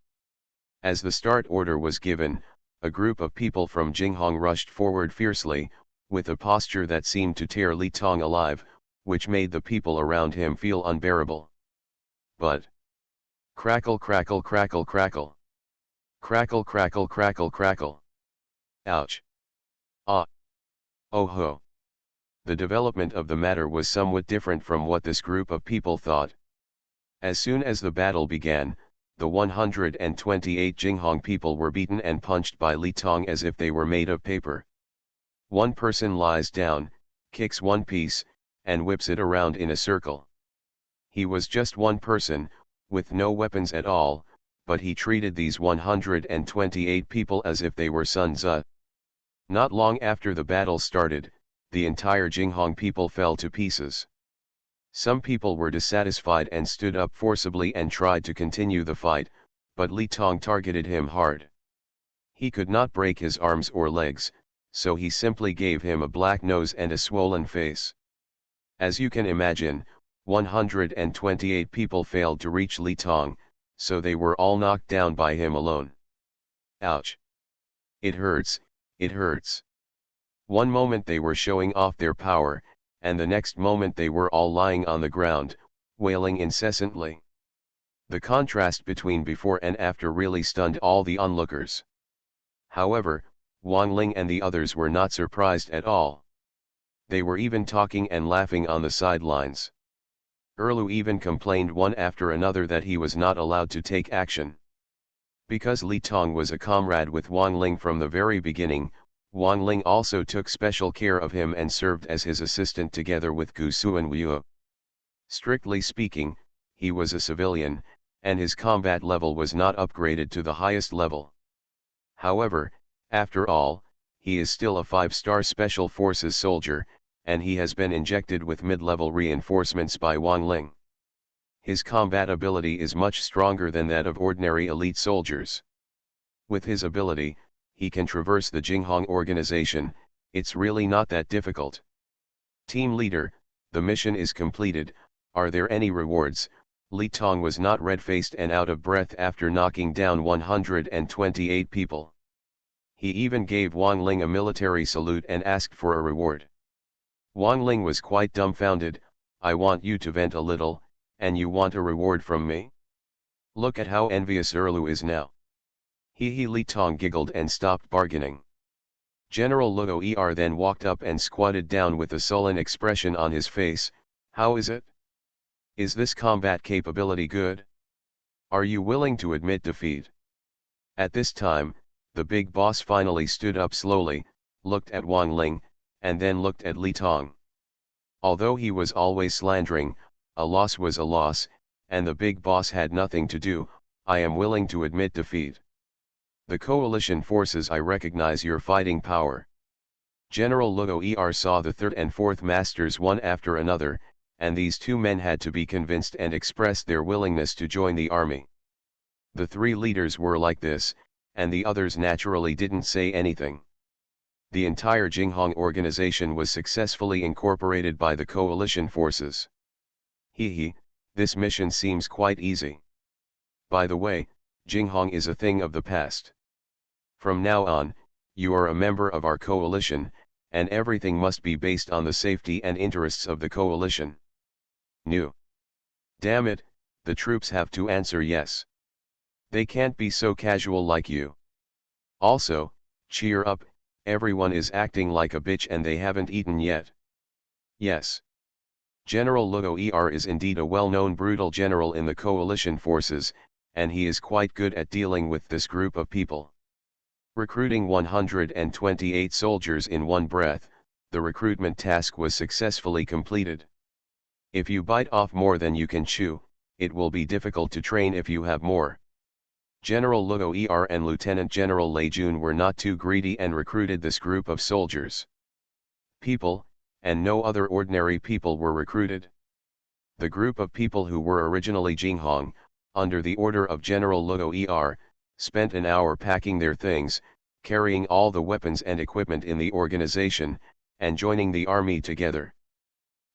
As the start order was given, a group of people from Jinghong rushed forward fiercely, with a posture that seemed to tear Li Tong alive, which made the people around him feel unbearable. But crackle crackle crackle crackle. Crackle crackle crackle crackle. Ouch. Ah. Oh ho. The development of the matter was somewhat different from what this group of people thought. As soon as the battle began, the 128 Jinghong people were beaten and punched by Li Tong as if they were made of paper. One person lies down, kicks one piece, and whips it around in a circle. He was just one person, with no weapons at all, but he treated these 128 people as if they were Sun Tzu. Not long after the battle started, the entire Jinghong people fell to pieces. Some people were dissatisfied and stood up forcibly and tried to continue the fight, but Li Tong targeted him hard. He could not break his arms or legs, so he simply gave him a black nose and a swollen face. As you can imagine, 128 people failed to reach Li Tong, so they were all knocked down by him alone. Ouch! It hurts, it hurts. One moment they were showing off their power, and the next moment they were all lying on the ground, wailing incessantly. The contrast between before and after really stunned all the onlookers. However, Wang Ling and the others were not surprised at all. They were even talking and laughing on the sidelines. Erlu even complained one after another that he was not allowed to take action. Because Li Tong was a comrade with Wang Ling from the very beginning, Wang Ling also took special care of him and served as his assistant together with Gu Suanwu. Strictly speaking, he was a civilian, and his combat level was not upgraded to the highest level. However, after all, he is still a 5-star Special Forces soldier, and he has been injected with mid-level reinforcements by Wang Ling. His combat ability is much stronger than that of ordinary elite soldiers. With his ability, he can traverse the Jinghong organization, it's really not that difficult. Team leader, the mission is completed, are there any rewards? Li Tong was not red-faced and out of breath after knocking down 128 people. He even gave Wang Ling a military salute and asked for a reward. Wang Ling was quite dumbfounded. "I want you to vent a little, And you want a reward from me? Look at how envious Erlu is now. Li Tong giggled and stopped bargaining. General Luo Er then walked up and squatted down with a sullen expression on his face. How is it? Is this combat capability good? Are you willing to admit defeat? At this time, the big boss finally stood up slowly, looked at Wang Ling, and then looked at Li Tong. Although he was always slandering, a loss was a loss, and the big boss had nothing to do. I am willing to admit defeat. The coalition forces, I recognize your fighting power. General Luo Er saw the third and fourth masters one after another, and these two men had to be convinced and expressed their willingness to join the army. The three leaders were like this, and the others naturally didn't say anything. The entire Jinghong organization was successfully incorporated by the coalition forces. This mission seems quite easy. By the way, Jinghong is a thing of the past. From now on, you are a member of our coalition, and everything must be based on the safety and interests of the coalition. New. Damn it, the troops have to answer yes. They can't be so casual like you. Also, cheer up, everyone is acting like a bitch and they haven't eaten yet. Yes. General Luo Er is indeed a well-known brutal general in the coalition forces, and he is quite good at dealing with this group of people. Recruiting 128 soldiers in one breath, the recruitment task was successfully completed. If you bite off more than you can chew, it will be difficult to train if you have more. General Luo Er and Lieutenant General Lei Jun were not too greedy and recruited this group of soldiers. People, and no other ordinary people were recruited. The group of people who were originally Jinghong, under the order of General Luo Er, spent an hour packing their things, carrying all the weapons and equipment in the organization, and joining the army together.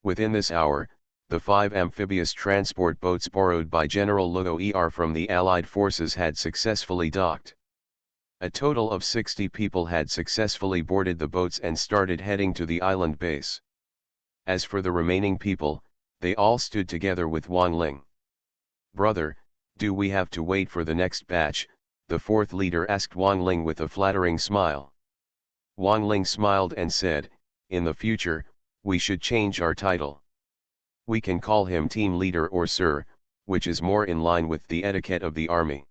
Within this hour, the 5 amphibious transport boats borrowed by General Luo Er from the Allied forces had successfully docked. A total of 60 people had successfully boarded the boats and started heading to the island base. As for the remaining people, they all stood together with Wang Ling. Brother, do we have to wait for the next batch? The fourth leader asked Wang Ling with a flattering smile. Wang Ling smiled and said, in the future, we should change our title. We can call him team leader or sir, which is more in line with the etiquette of the army.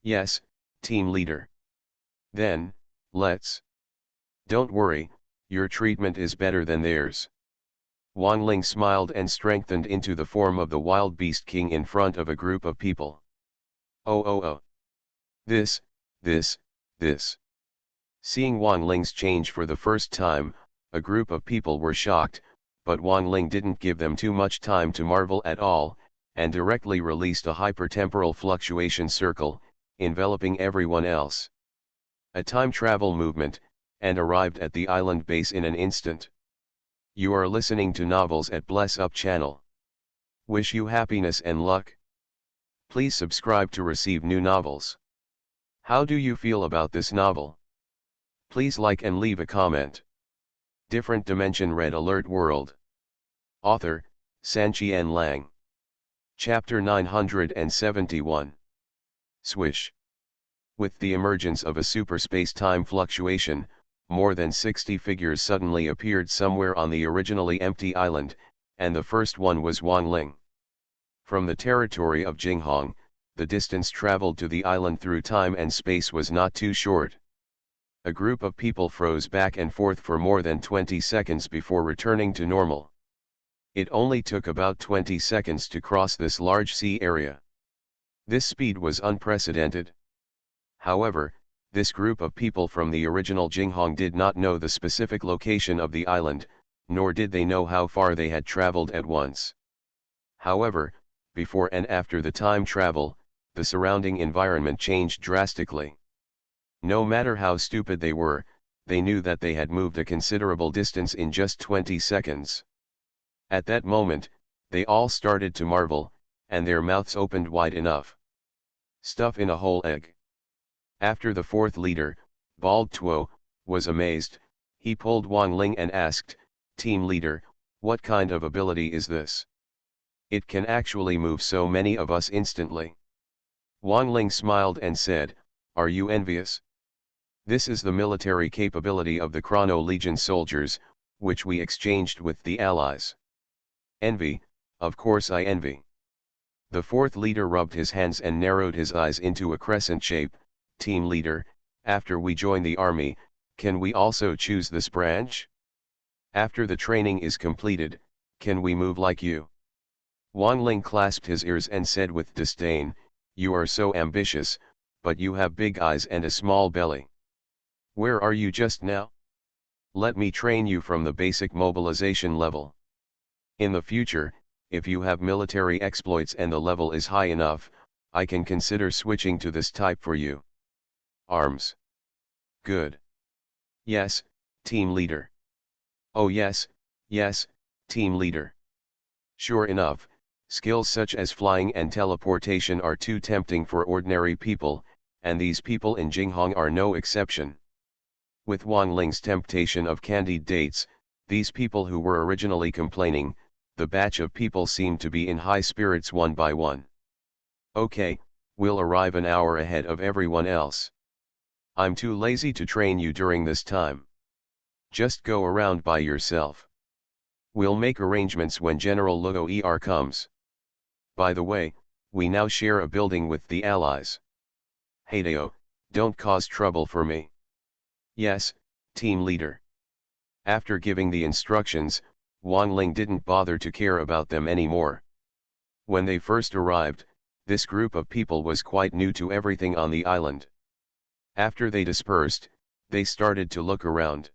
Yes, team leader. Then, let's. Don't worry, your treatment is better than theirs. Wang Ling smiled and strengthened into the form of the wild beast king in front of a group of people. Oh. This. Seeing Wang Ling's change for the first time, a group of people were shocked, but Wang Ling didn't give them too much time to marvel at all, and directly released a hypertemporal fluctuation circle, enveloping everyone else. A time travel movement, and arrived at the island base in an instant. You are listening to Novels at Bless Up channel. Wish you happiness and luck. Please subscribe to receive new novels. How do you feel about this novel? Please like and leave a comment. Different Dimension Red Alert World. Author, Sanqian Lang. Chapter 971. Swish. With the emergence of a super space-time fluctuation, more than 60 figures suddenly appeared somewhere on the originally empty island, and the first one was Wang Ling. From the territory of Jinghong, the distance traveled to the island through time and space was not too short. A group of people froze back and forth for more than 20 seconds before returning to normal. It only took about 20 seconds to cross this large sea area. This speed was unprecedented. However, this group of people from the original Jinghong did not know the specific location of the island, nor did they know how far they had traveled at once. However, before and after the time travel, the surrounding environment changed drastically. No matter how stupid they were, they knew that they had moved a considerable distance in just 20 seconds. At that moment, they all started to marvel, and their mouths opened wide enough. Stuff in a whole egg. After the fourth leader, Bald Tuo, was amazed, he pulled Wang Ling and asked, Team leader, what kind of ability is this? It can actually move so many of us instantly. Wang Ling smiled and said, "Are you envious? This is the military capability of the Chrono Legion soldiers, which we exchanged with the Allies." "Envy, of course I envy." The fourth leader rubbed his hands and narrowed his eyes into a crescent shape. "Team leader, after we join the army, can we also choose this branch? After the training is completed, can we move like you?" Wang Ling clasped his ears and said with disdain, "You are so ambitious, but you have big eyes and a small belly. Where are you just now? Let me train you from the basic mobilization level. In the future, if you have military exploits and the level is high enough, I can consider switching to this type for you." "Arms. Good. Yes, team leader." "Oh yes, yes, team leader." Sure enough, skills such as flying and teleportation are too tempting for ordinary people, and these people in Jinghong are no exception. With Wang Ling's temptation of candied dates, these people who were originally complaining, the batch of people seemed to be in high spirits one by one. "Okay, we'll arrive an hour ahead of everyone else. I'm too lazy to train you during this time. Just go around by yourself. We'll make arrangements when General Luo Er comes. By the way, we now share a building with the Allies. Hideo, don't cause trouble for me." "Yes, team leader." After giving the instructions, Wang Ling didn't bother to care about them anymore. When they first arrived, this group of people was quite new to everything on the island. After they dispersed, they started to look around.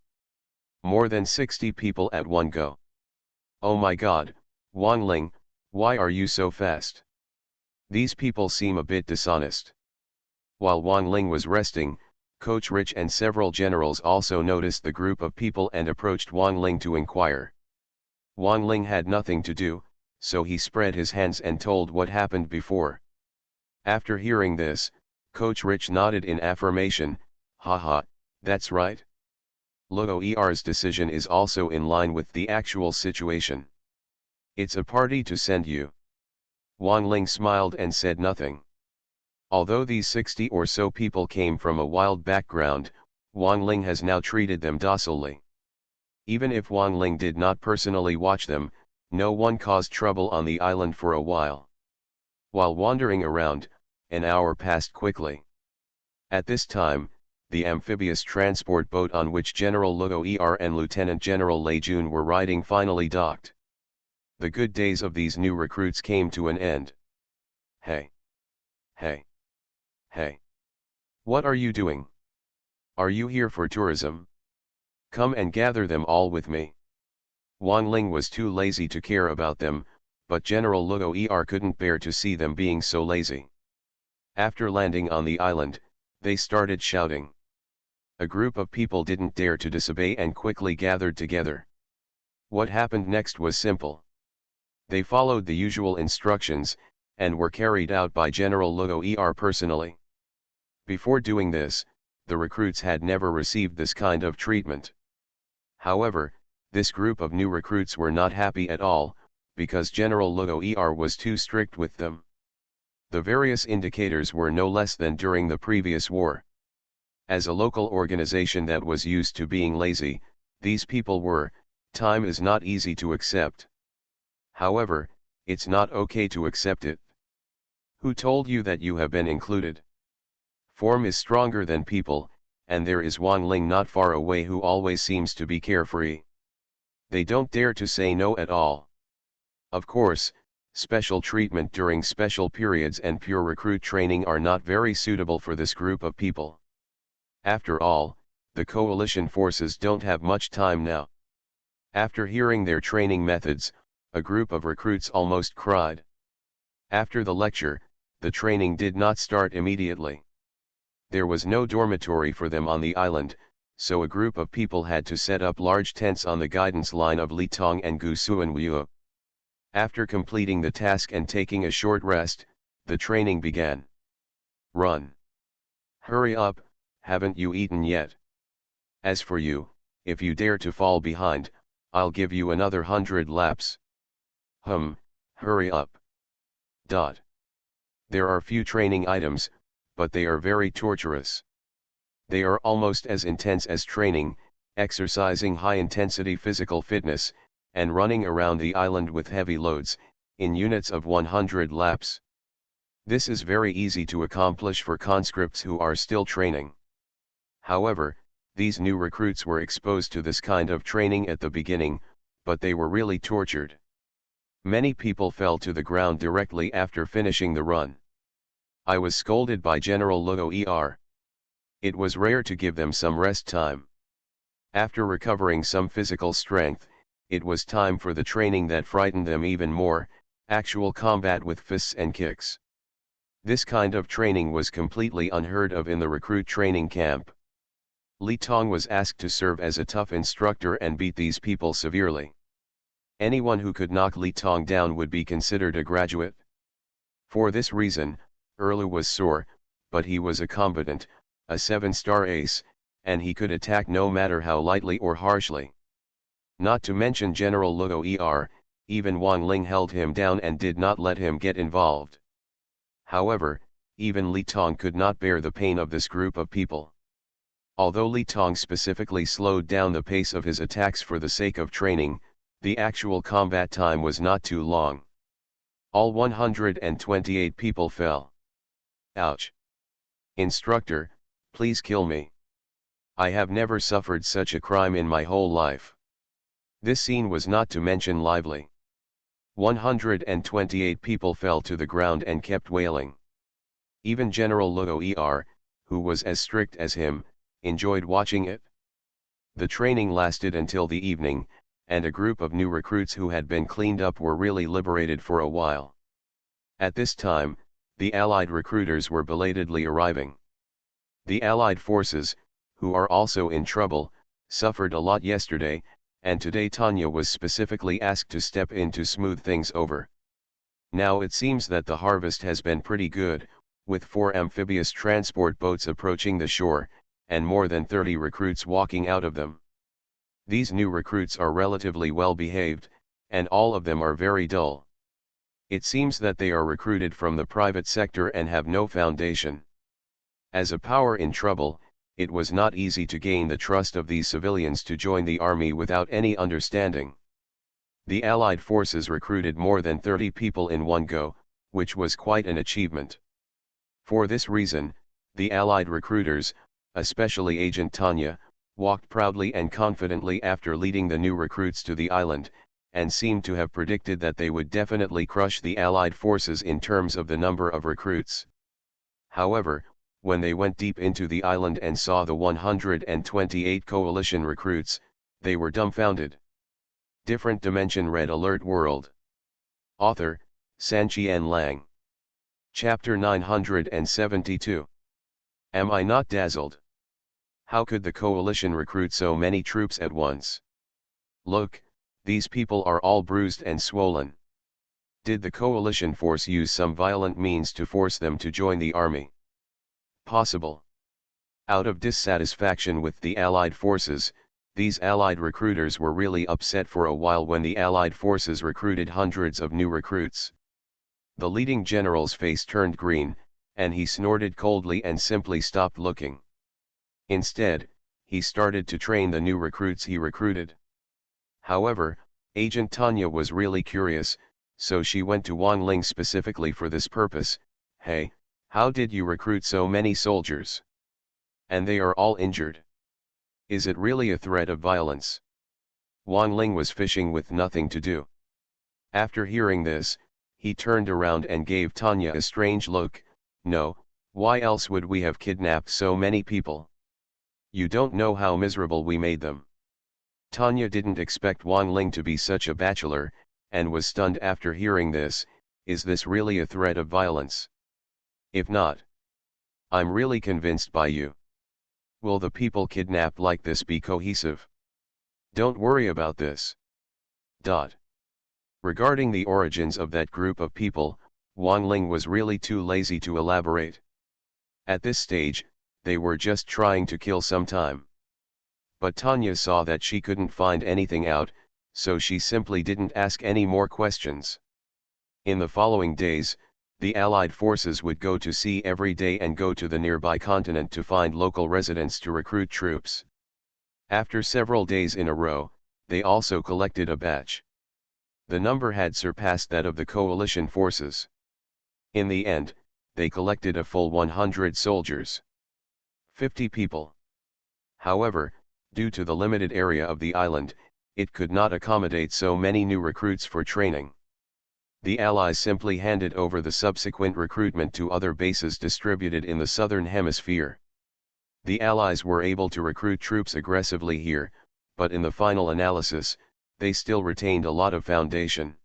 More than 60 people at one go. "Oh my God, Wang Ling, why are you so fast? These people seem a bit dishonest." While Wang Ling was resting, PoortoRich and several generals also noticed the group of people and approached Wang Ling to inquire. Wang Ling had nothing to do, so he spread his hands and told what happened before. After hearing this, PoortoRich nodded in affirmation, "Haha, that's right. Luo Er's decision is also in line with the actual situation. It's a party to send you." Wang Ling smiled and said nothing. Although these 60 or so people came from a wild background, Wang Ling has now treated them docilely. Even if Wang Ling did not personally watch them, no one caused trouble on the island for a while. While wandering around, an hour passed quickly. At this time, the amphibious transport boat on which General Luo Er and Lieutenant General Lei Jun were riding finally docked. The good days of these new recruits came to an end. "Hey! Hey! Hey! What are you doing? Are you here for tourism? Come and gather them all with me." Wang Ling was too lazy to care about them, but General Luo Er couldn't bear to see them being so lazy. After landing on the island, they started shouting. A group of people didn't dare to disobey and quickly gathered together. What happened next was simple. They followed the usual instructions, and were carried out by General Luo Er personally. Before doing this, the recruits had never received this kind of treatment. However, this group of new recruits were not happy at all, because General Luo Er was too strict with them. The various indicators were no less than during the previous war. As a local organization that was used to being lazy, these people were, time is not easy to accept. However, it's not okay to accept it. Who told you that you have been included? Form is stronger than people, and there is Wang Ling not far away who always seems to be carefree. They don't dare to say no at all. Of course, special treatment during special periods and pure recruit training are not very suitable for this group of people. After all, the coalition forces don't have much time now. After hearing their training methods, a group of recruits almost cried. After the lecture, the training did not start immediately. There was no dormitory for them on the island, so a group of people had to set up large tents on the guidance line of Litong and Gusuanwu. After completing the task and taking a short rest, the training began. "Run! Hurry up, haven't you eaten yet? As for you, if you dare to fall behind, I'll give you another 100 laps." Hurry up. Dot. There are few training items, but they are very torturous. They are almost as intense as training, exercising high-intensity physical fitness, and running around the island with heavy loads, in units of 100 laps. This is very easy to accomplish for conscripts who are still training. However, these new recruits were exposed to this kind of training at the beginning, but they were really tortured. Many people fell to the ground directly after finishing the run. I was scolded by General Logo ER. It was rare to give them some rest time. After recovering some physical strength, it was time for the training that frightened them even more, actual combat with fists and kicks. This kind of training was completely unheard of in the recruit training camp. Li Tong was asked to serve as a tough instructor and beat these people severely. Anyone who could knock Li Tong down would be considered a graduate. For this reason, Erlu was sore, but he was a combatant, a 7-star ace, and he could attack no matter how lightly or harshly. Not to mention General Luo Er, even Wang Ling held him down and did not let him get involved. However, even Li Tong could not bear the pain of this group of people. Although Li Tong specifically slowed down the pace of his attacks for the sake of training, the actual combat time was not too long. All 128 people fell. Ouch! Instructor, please kill me. I have never suffered such a crime in my whole life. This scene was not to mention lively. 128 people fell to the ground and kept wailing. Even General Luo Er, who was as strict as him, enjoyed watching it. The training lasted until the evening, and a group of new recruits who had been cleaned up were really liberated for a while. At this time, the Allied recruiters were belatedly arriving. The Allied forces, who are also in trouble, suffered a lot yesterday, and today Tanya was specifically asked to step in to smooth things over. Now it seems that the harvest has been pretty good, with 4 amphibious transport boats approaching the shore, and more than 30 recruits walking out of them. These new recruits are relatively well behaved, and all of them are very dull. It seems that they are recruited from the private sector and have no foundation. As a power in trouble, it was not easy to gain the trust of these civilians to join the army without any understanding. The Allied forces recruited more than 30 people in one go, which was quite an achievement. For this reason, the Allied recruiters, especially Agent Tanya, walked proudly and confidently after leading the new recruits to the island, and seemed to have predicted that they would definitely crush the Allied forces in terms of the number of recruits. However, when they went deep into the island and saw the 128 coalition recruits, they were dumbfounded. Different Dimension Red Alert World. Author, Sanqian Lang. Chapter 972. Am I not dazzled? How could the coalition recruit so many troops at once? Look, these people are all bruised and swollen. Did the coalition force use some violent means to force them to join the army? Possible. Out of dissatisfaction with the Allied forces, these Allied recruiters were really upset for a while when the Allied forces recruited hundreds of new recruits. The leading general's face turned green, and he snorted coldly and simply stopped looking. Instead, he started to train the new recruits he recruited. However, Agent Tanya was really curious, so she went to Wang Ling specifically for this purpose. Hey, how did you recruit so many soldiers? And they are all injured. Is it really a threat of violence? Wang Ling was fishing with nothing to do. After hearing this, he turned around and gave Tanya a strange look. No, why else would we have kidnapped so many people? You don't know how miserable we made them. Tanya didn't expect Wang Ling to be such a bachelor, and was stunned after hearing this. Is this really a threat of violence? If not, I'm really convinced by you. Will the people kidnapped like this be cohesive? Don't worry about this. Regarding the origins of that group of people, Wang Ling was really too lazy to elaborate. At this stage, they were just trying to kill some time. But Tanya saw that she couldn't find anything out, so she simply didn't ask any more questions. In the following days, the Allied forces would go to sea every day and go to the nearby continent to find local residents to recruit troops. After several days in a row, they also collected a batch. The number had surpassed that of the coalition forces. In the end, they collected a full 100 soldiers. 50 people. However, due to the limited area of the island, it could not accommodate so many new recruits for training. The Allies simply handed over the subsequent recruitment to other bases distributed in the southern hemisphere. The Allies were able to recruit troops aggressively here, but in the final analysis, they still retained a lot of foundation.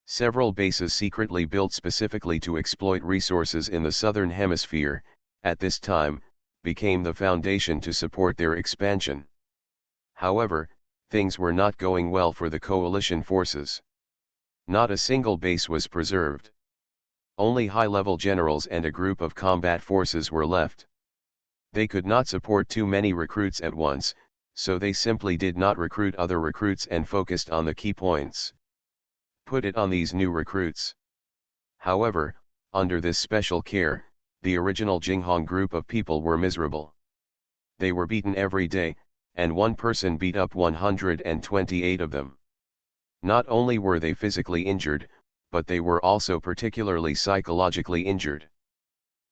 Several bases secretly built specifically to exploit resources in the southern hemisphere, at this time, became the foundation to support their expansion. However, things were not going well for the coalition forces. Not a single base was preserved. Only high-level generals and a group of combat forces were left. They could not support too many recruits at once, so they simply did not recruit other recruits and focused on the key points. Put it on these new recruits. However, under this special care, the original Jinghong group of people were miserable. They were beaten every day, and one person beat up 128 of them. Not only were they physically injured, but they were also particularly psychologically injured.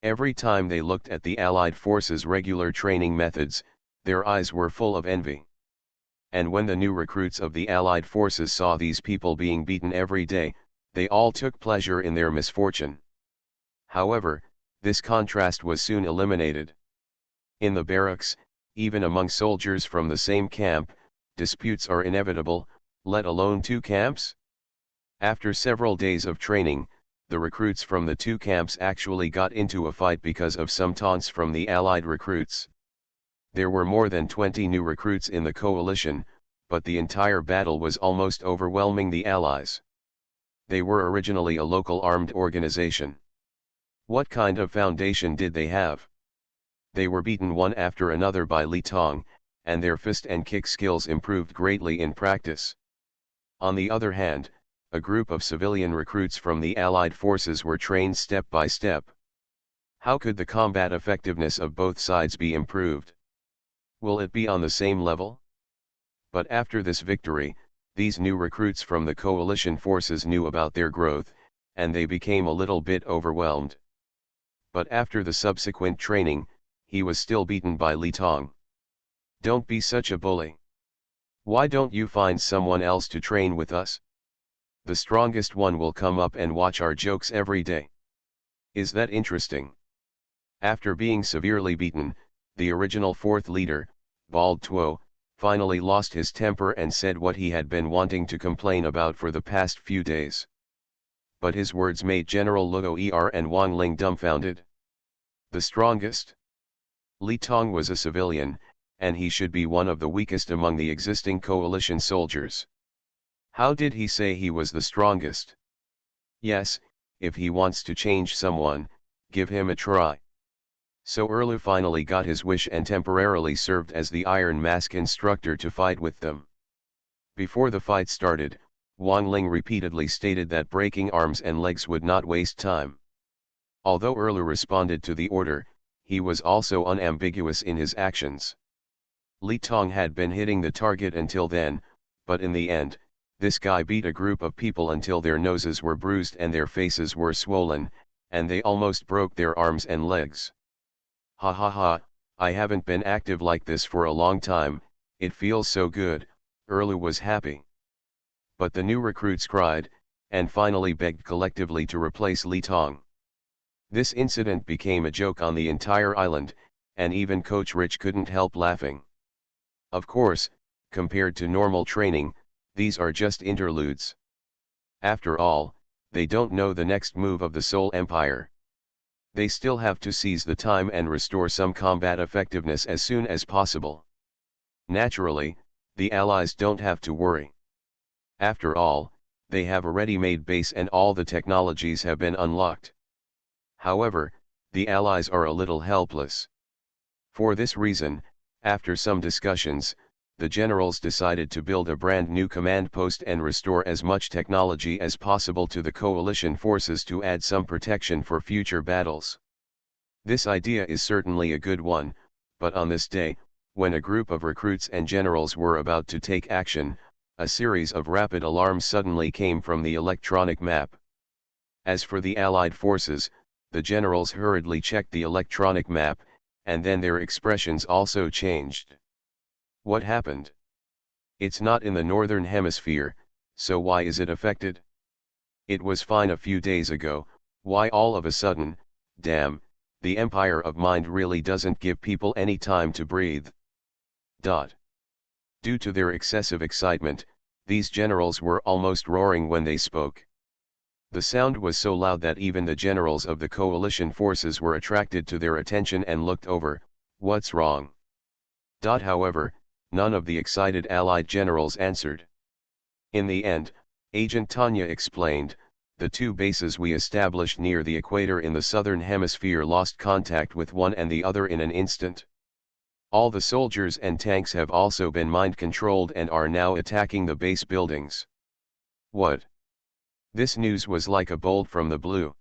Every time they looked at the Allied forces' regular training methods, their eyes were full of envy. And when the new recruits of the Allied forces saw these people being beaten every day, they all took pleasure in their misfortune. However, this contrast was soon eliminated. In the barracks, even among soldiers from the same camp, disputes are inevitable, let alone two camps? After several days of training, the recruits from the two camps actually got into a fight because of some taunts from the Allied recruits. There were more than 20 new recruits in the coalition, but the entire battle was almost overwhelming the Allies. They were originally a local armed organization. What kind of foundation did they have? They were beaten one after another by Li Tong, and their fist and kick skills improved greatly in practice. On the other hand, a group of civilian recruits from the Allied forces were trained step by step. How could the combat effectiveness of both sides be improved? Will it be on the same level? But after this victory, these new recruits from the coalition forces knew about their growth, and they became a little bit overwhelmed. But after the subsequent training, he was still beaten by Li Tong. Don't be such a bully. Why don't you find someone else to train with us? The strongest one will come up and watch our jokes every day. Is that interesting? After being severely beaten, the original fourth leader, Bald Tuo, finally lost his temper and said what he had been wanting to complain about for the past few days. But his words made General Luo and Wang Ling dumbfounded. The strongest? Li Tong was a civilian, and he should be one of the weakest among the existing coalition soldiers. How did he say he was the strongest? Yes, if he wants to change someone, give him a try. So Erlu finally got his wish and temporarily served as the Iron Mask instructor to fight with them. Before the fight started, Wang Ling repeatedly stated that breaking arms and legs would not waste time. Although Erlu responded to the order, he was also unambiguous in his actions. Li Tong had been hitting the target until then, but in the end, this guy beat a group of people until their noses were bruised and their faces were swollen, and they almost broke their arms and legs. Ha ha ha, I haven't been active like this for a long time, it feels so good, Erlu was happy. But the new recruits cried, and finally begged collectively to replace Li Tong. This incident became a joke on the entire island, and even PoortoRich couldn't help laughing. Of course, compared to normal training, these are just interludes. After all, they don't know the next move of the Seoul Empire. They still have to seize the time and restore some combat effectiveness as soon as possible. Naturally, the Allies don't have to worry. After all, they have a ready-made base and all the technologies have been unlocked. However, the Allies are a little helpless. For this reason, after some discussions, the generals decided to build a brand new command post and restore as much technology as possible to the coalition forces to add some protection for future battles. This idea is certainly a good one, but on this day, when a group of recruits and generals were about to take action, a series of rapid alarms suddenly came from the electronic map. As for the Allied forces, the generals hurriedly checked the electronic map, and then their expressions also changed. What happened? It's not in the northern hemisphere, so why is it affected? It was fine a few days ago, why all of a sudden, damn, the empire of mind really doesn't give people any time to breathe. Due to their excessive excitement, these generals were almost roaring when they spoke. The sound was so loud that even the generals of the coalition forces were attracted to their attention and looked over. What's wrong? However, none of the excited Allied generals answered. In the end, Agent Tanya explained, the two bases we established near the equator in the southern hemisphere lost contact with one and the other in an instant. All the soldiers and tanks have also been mind-controlled and are now attacking the base buildings. What? This news was like a bolt from the blue.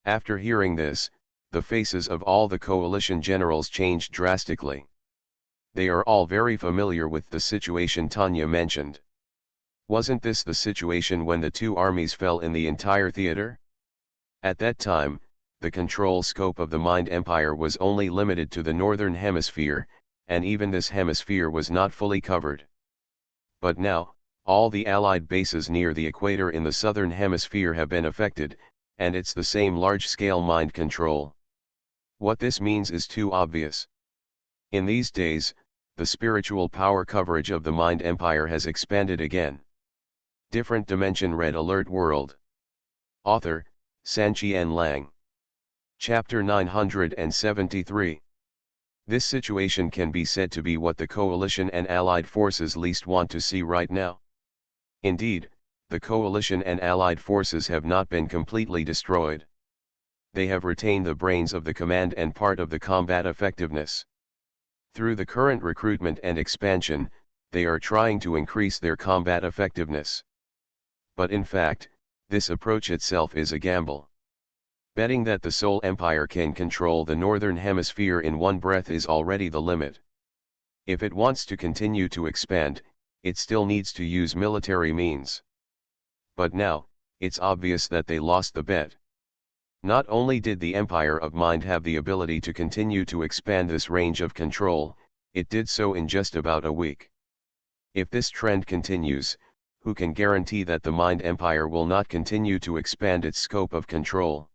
After hearing this, the faces of all the coalition generals changed drastically. They are all very familiar with the situation Tanya mentioned. Wasn't this the situation when the two armies fell in the entire theater? At that time, the control scope of the Mind Empire was only limited to the northern hemisphere, and even this hemisphere was not fully covered. But now, all the Allied bases near the equator in the southern hemisphere have been affected, and it's the same large-scale mind control. What this means is too obvious. In these days, the spiritual power coverage of the Mind Empire has expanded again. Different Dimension Red Alert World. Author, Sanqian Lang. Chapter 973. This situation can be said to be what the coalition and allied forces least want to see right now. Indeed, the coalition and allied forces have not been completely destroyed. They have retained the brains of the command and part of the combat effectiveness. Through the current recruitment and expansion, they are trying to increase their combat effectiveness. But in fact, this approach itself is a gamble. Betting that the Soul Empire can control the northern hemisphere in one breath is already the limit. If it wants to continue to expand, it still needs to use military means. But now, it's obvious that they lost the bet. Not only did the Empire of Mind have the ability to continue to expand this range of control, it did so in just about a week. If this trend continues, who can guarantee that the Mind Empire will not continue to expand its scope of control?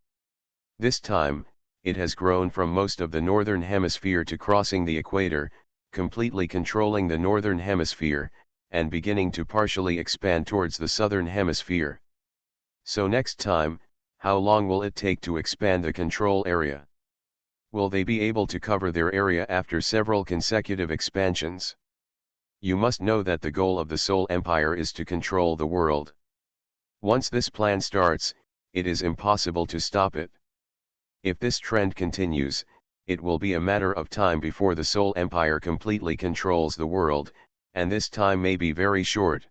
This time, it has grown from most of the northern hemisphere to crossing the equator, completely controlling the northern hemisphere, and beginning to partially expand towards the southern hemisphere. So next time, how long will it take to expand the control area? Will they be able to cover their area after several consecutive expansions? You must know that the goal of the Soul Empire is to control the world. Once this plan starts, it is impossible to stop it. If this trend continues, it will be a matter of time before the Soul Empire completely controls the world, and this time may be very short.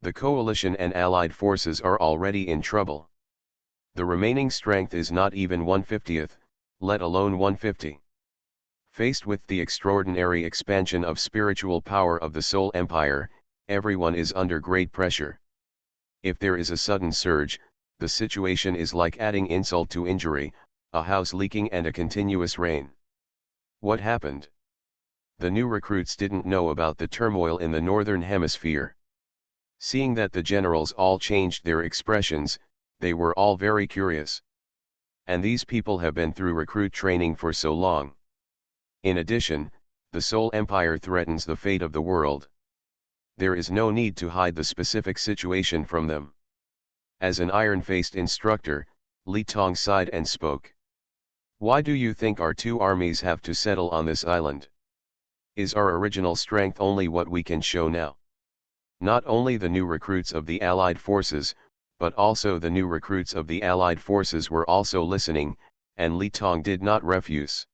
The coalition and allied forces are already in trouble. The remaining strength is not even 1/50th, let alone 1/50. Faced with the extraordinary expansion of spiritual power of the Soul Empire, everyone is under great pressure. If there is a sudden surge, the situation is like adding insult to injury, a house leaking and a continuous rain. What happened? The new recruits didn't know about the turmoil in the northern hemisphere. Seeing that the generals all changed their expressions, they were all very curious. And these people have been through recruit training for so long. In addition, the Soul Empire threatens the fate of the world. There is no need to hide the specific situation from them. As an iron-faced instructor, Li Tong sighed and spoke. Why do you think our two armies have to settle on this island? Is our original strength only what we can show now? Not only the new recruits of the Allied forces, but also the new recruits of the Allied forces were also listening, and Li Tong did not refuse.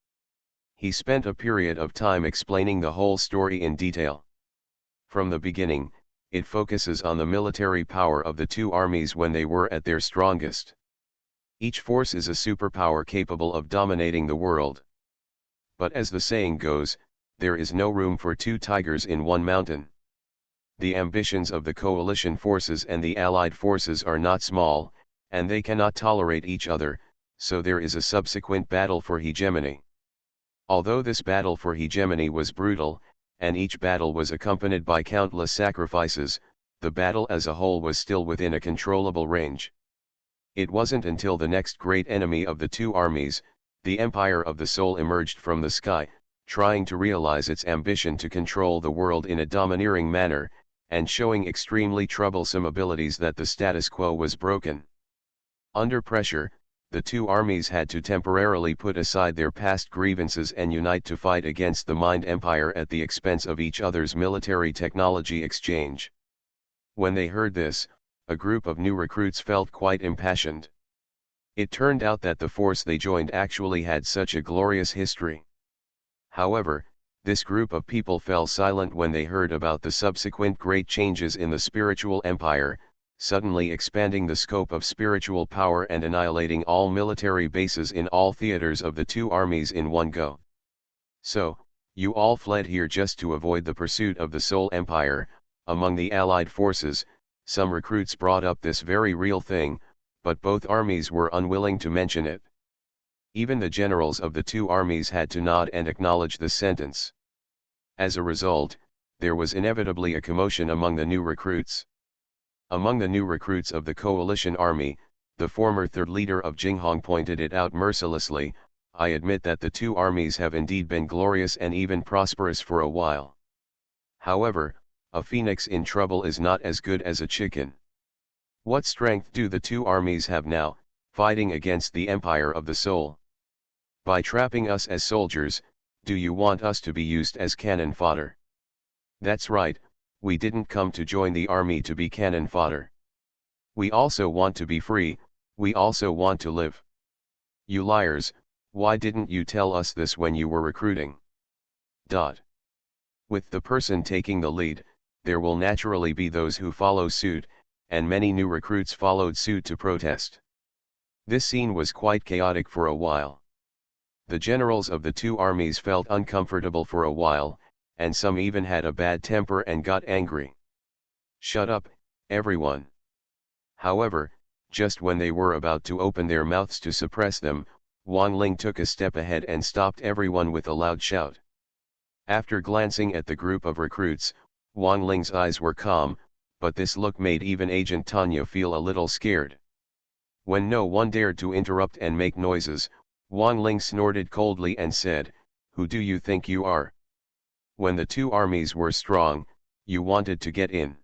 He spent a period of time explaining the whole story in detail. From the beginning, it focuses on the military power of the two armies when they were at their strongest. Each force is a superpower capable of dominating the world. But as the saying goes, there is no room for two tigers in one mountain. The ambitions of the coalition forces and the allied forces are not small, and they cannot tolerate each other, so there is a subsequent battle for hegemony. Although this battle for hegemony was brutal, and each battle was accompanied by countless sacrifices, the battle as a whole was still within a controllable range. It wasn't until the next great enemy of the two armies, the Empire of the Soul, emerged from the sky, trying to realize its ambition to control the world in a domineering manner, and showing extremely troublesome abilities, that the status quo was broken. Under pressure, the two armies had to temporarily put aside their past grievances and unite to fight against the Mind Empire at the expense of each other's military technology exchange. When they heard this, a group of new recruits felt quite impassioned. It turned out that the force they joined actually had such a glorious history. However, this group of people fell silent when they heard about the subsequent great changes in the spiritual empire, suddenly expanding the scope of spiritual power and annihilating all military bases in all theaters of the two armies in one go. So, you all fled here just to avoid the pursuit of the Soul Empire. Among the Allied forces, some recruits brought up this very real thing, but both armies were unwilling to mention it. Even the generals of the two armies had to nod and acknowledge the sentence. As a result, there was inevitably a commotion among the new recruits. Among the new recruits of the coalition army, the former third leader of Jinghong pointed it out mercilessly, "I admit that the two armies have indeed been glorious and even prosperous for a while. However, a phoenix in trouble is not as good as a chicken. What strength do the two armies have now, fighting against the Empire of the Soul? By trapping us as soldiers, do you want us to be used as cannon fodder? That's right, we didn't come to join the army to be cannon fodder. We also want to be free, we also want to live. You liars, why didn't you tell us this when you were recruiting?" With the person taking the lead, there will naturally be those who follow suit, and many new recruits followed suit to protest. This scene was quite chaotic for a while. The generals of the two armies felt uncomfortable for a while, and some even had a bad temper and got angry. "Shut up, everyone." However, just when they were about to open their mouths to suppress them, Wang Ling took a step ahead and stopped everyone with a loud shout. After glancing at the group of recruits, Wang Ling's eyes were calm, but this look made even Agent Tanya feel a little scared. When no one dared to interrupt and make noises, Wang Ling snorted coldly and said, "Who do you think you are? When the two armies were strong, you wanted to get in.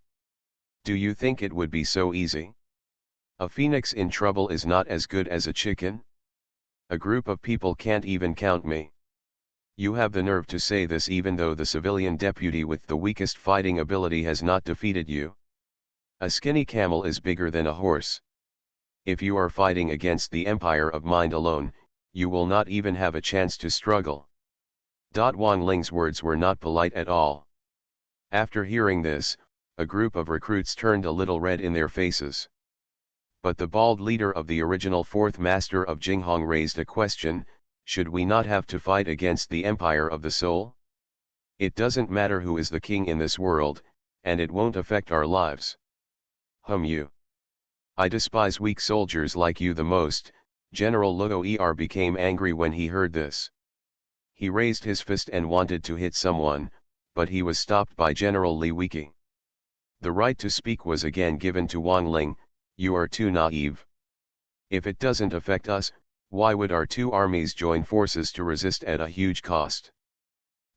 Do you think it would be so easy? A phoenix in trouble is not as good as a chicken? A group of people can't even count me. You have the nerve to say this even though the civilian deputy with the weakest fighting ability has not defeated you. A skinny camel is bigger than a horse. If you are fighting against the Empire of Mind alone, you will not even have a chance to struggle." Wang Ling's words were not polite at all. After hearing this, a group of recruits turned a little red in their faces. But the bald leader of the original fourth master of Jinghong raised a question: should we not have to fight against the Empire of the Soul? It doesn't matter who is the king in this world, and it won't affect our lives. You. I despise weak soldiers like you the most. General Luo Er became angry when he heard this. He raised his fist and wanted to hit someone, but he was stopped by General Li Wiki. The right to speak was again given to Wang Ling. "You are too naive. If it doesn't affect us, why would our two armies join forces to resist at a huge cost?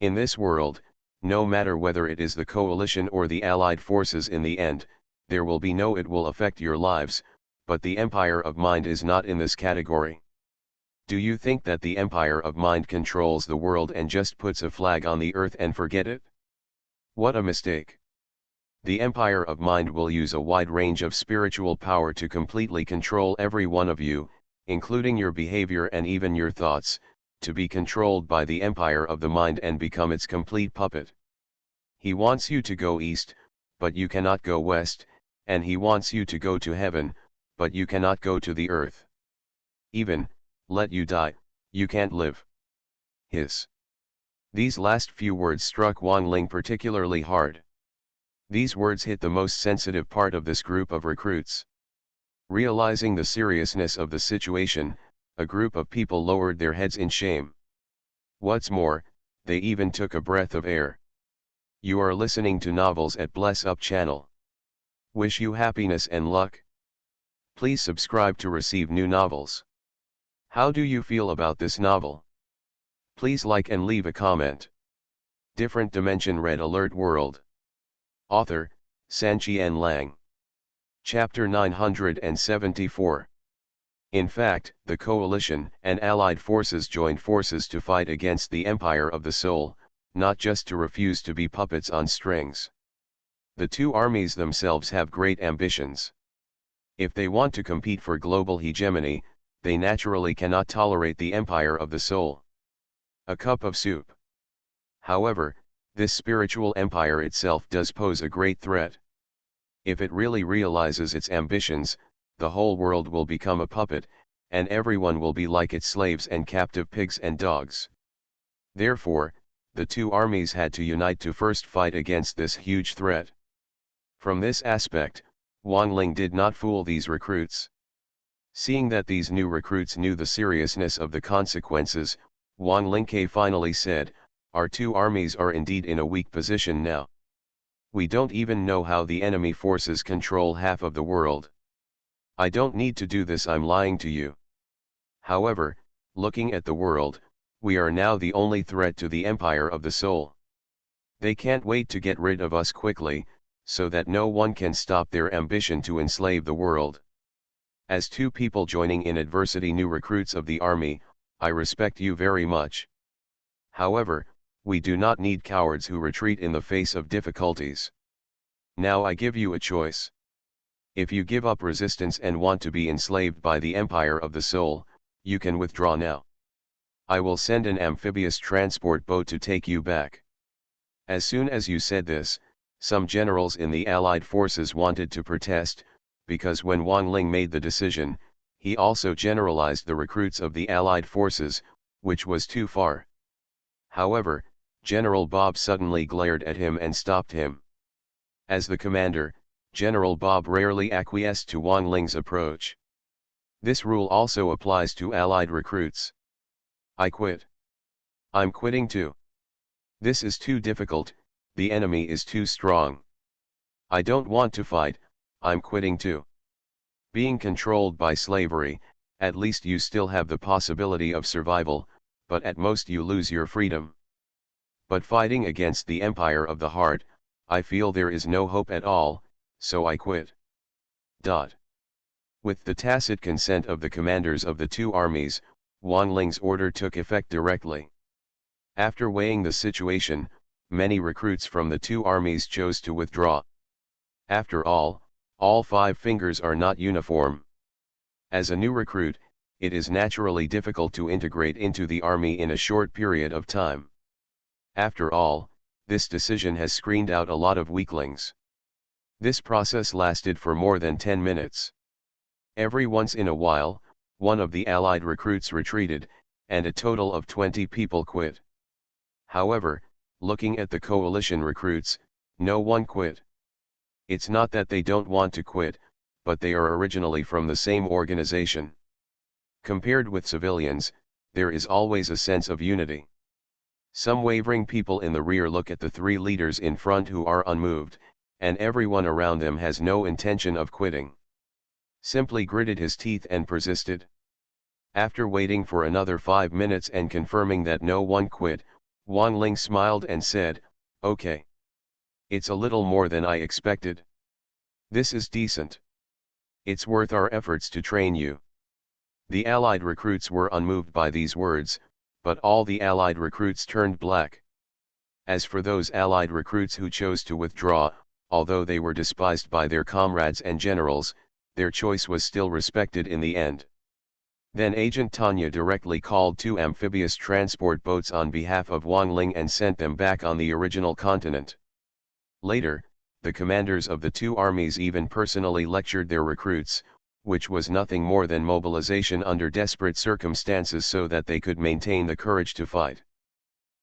In this world, no matter whether it is the coalition or the allied forces in the end, there will be no it will affect your lives, but the Empire of Mind is not in this category. Do you think that the Empire of Mind controls the world and just puts a flag on the earth and forget it? What a mistake. The Empire of Mind will use a wide range of spiritual power to completely control every one of you, including your behavior and even your thoughts, to be controlled by the Empire of the Mind and become its complete puppet. He wants you to go east, but you cannot go west, and he wants you to go to heaven, but you cannot go to the earth. Even, let you die, you can't live. Hiss. These last few words struck Wang Ling particularly hard. These words hit the most sensitive part of this group of recruits. Realizing the seriousness of the situation, a group of people lowered their heads in shame. What's more, they even took a breath of air. You are listening to Novels at Bless Up channel. Wish you happiness and luck. Please subscribe to receive new novels. How do you feel about this novel? Please like and leave a comment. Different Dimension Red Alert World. Author, Sanqian Lang. Chapter 974. In fact, the coalition and allied forces joined forces to fight against the Empire of the Soul, not just to refuse to be puppets on strings. The two armies themselves have great ambitions. If they want to compete for global hegemony, they naturally cannot tolerate the Empire of the Soul. A cup of soup. However, this spiritual empire itself does pose a great threat. If it really realizes its ambitions, the whole world will become a puppet, and everyone will be like its slaves and captive pigs and dogs. Therefore, the two armies had to unite to first fight against this huge threat. From this aspect, Wang Ling did not fool these recruits. Seeing that these new recruits knew the seriousness of the consequences, Wang Lingke finally said, "Our two armies are indeed in a weak position now. We don't even know how the enemy forces control half of the world. I don't need to do this, I'm lying to you. However, looking at the world, we are now the only threat to the Empire of the Soul. They can't wait to get rid of us quickly, so that no one can stop their ambition to enslave the world. As two people joining in adversity, new recruits of the army, I respect you very much. However, we do not need cowards who retreat in the face of difficulties. Now I give you a choice. If you give up resistance and want to be enslaved by the Empire of the Soul, you can withdraw now. I will send an amphibious transport boat to take you back." As soon as you said this, some generals in the Allied forces wanted to protest, because when Wang Ling made the decision, he also generalized the recruits of the Allied forces, which was too far. However, General Bob suddenly glared at him and stopped him. As the commander, General Bob rarely acquiesced to Wang Ling's approach. This rule also applies to Allied recruits. "I quit. I'm quitting too. This is too difficult, the enemy is too strong. I don't want to fight, I'm quitting too. Being controlled by slavery, at least you still have the possibility of survival, but at most you lose your freedom. But fighting against the Empire of the Heart, I feel there is no hope at all, so I quit." With the tacit consent of the commanders of the two armies, Wang Ling's order took effect directly. After weighing the situation, many recruits from the two armies chose to withdraw. After all 5 fingers are not uniform. As a new recruit, it is naturally difficult to integrate into the army in a short period of time. After all, this decision has screened out a lot of weaklings. This process lasted for more than 10 minutes. Every once in a while, one of the Allied recruits retreated, and a total of 20 people quit. However, looking at the coalition recruits, no one quit. It's not that they don't want to quit, but they are originally from the same organization. Compared with civilians, there is always a sense of unity. Some wavering people in the rear look at the 3 leaders in front who are unmoved, and everyone around them has no intention of quitting. Simply gritted his teeth and persisted. After waiting for another 5 minutes and confirming that no one quit, Wang Ling smiled and said, "Okay. It's a little more than I expected. This is decent. It's worth our efforts to train you." The Allied recruits were unmoved by these words, but all the Allied recruits turned black. As for those Allied recruits who chose to withdraw, although they were despised by their comrades and generals, their choice was still respected in the end. Then Agent Tanya directly called 2 amphibious transport boats on behalf of Wang Ling and sent them back on the original continent. Later, the commanders of the two armies even personally lectured their recruits, which was nothing more than mobilization under desperate circumstances so that they could maintain the courage to fight.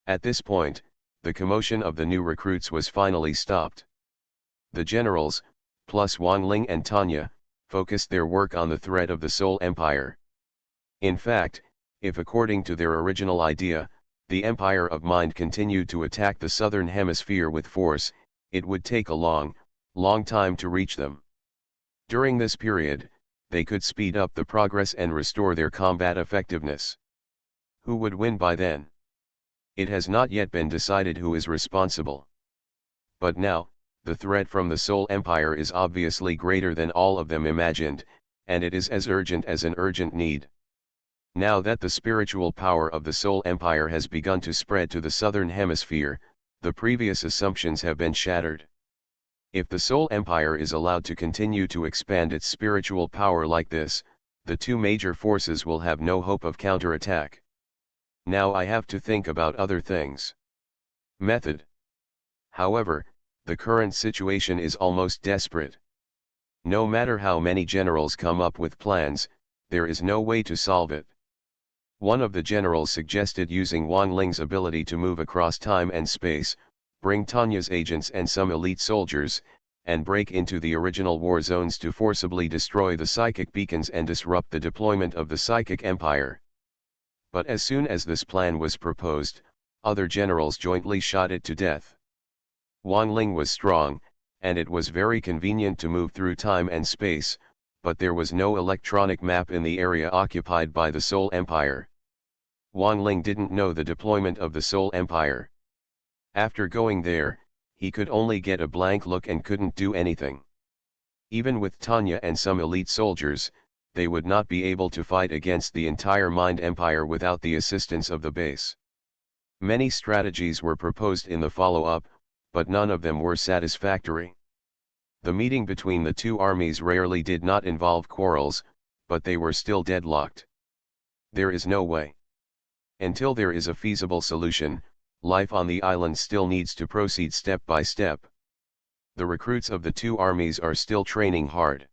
At this point, the commotion of the new recruits was finally stopped. The generals, plus Wang Ling and Tanya, focused their work on the threat of the Soul Empire. In fact, if according to their original idea, the Empire of Mind continued to attack the Southern Hemisphere with force, it would take a long time to reach them. During this period, they could speed up the progress and restore their combat effectiveness. Who would win by then? It has not yet been decided who is responsible. But now, the threat from the Soul Empire is obviously greater than all of them imagined, and it is as urgent as an urgent need. Now that the spiritual power of the Soul Empire has begun to spread to the Southern Hemisphere, the previous assumptions have been shattered. If the Soul Empire is allowed to continue to expand its spiritual power like this, the two major forces will have no hope of counterattack. Now I have to think about other things. Method. However, the current situation is almost desperate. No matter how many generals come up with plans, there is no way to solve it. One of the generals suggested using Wang Ling's ability to move across time and space, bring Tanya's agents and some elite soldiers, and break into the original war zones to forcibly destroy the psychic beacons and disrupt the deployment of the psychic empire. But as soon as this plan was proposed, other generals jointly shot it to death. Wang Ling was strong, and it was very convenient to move through time and space, but there was no electronic map in the area occupied by the Soul Empire. Wang Ling didn't know the deployment of the Soul Empire. After going there, he could only get a blank look and couldn't do anything. Even with Tanya and some elite soldiers, they would not be able to fight against the entire Mind Empire without the assistance of the base. Many strategies were proposed in the follow-up, but none of them were satisfactory. The meeting between the two armies rarely did not involve quarrels, but they were still deadlocked. There is no way. Until there is a feasible solution, life on the island still needs to proceed step by step. The recruits of the two armies are still training hard.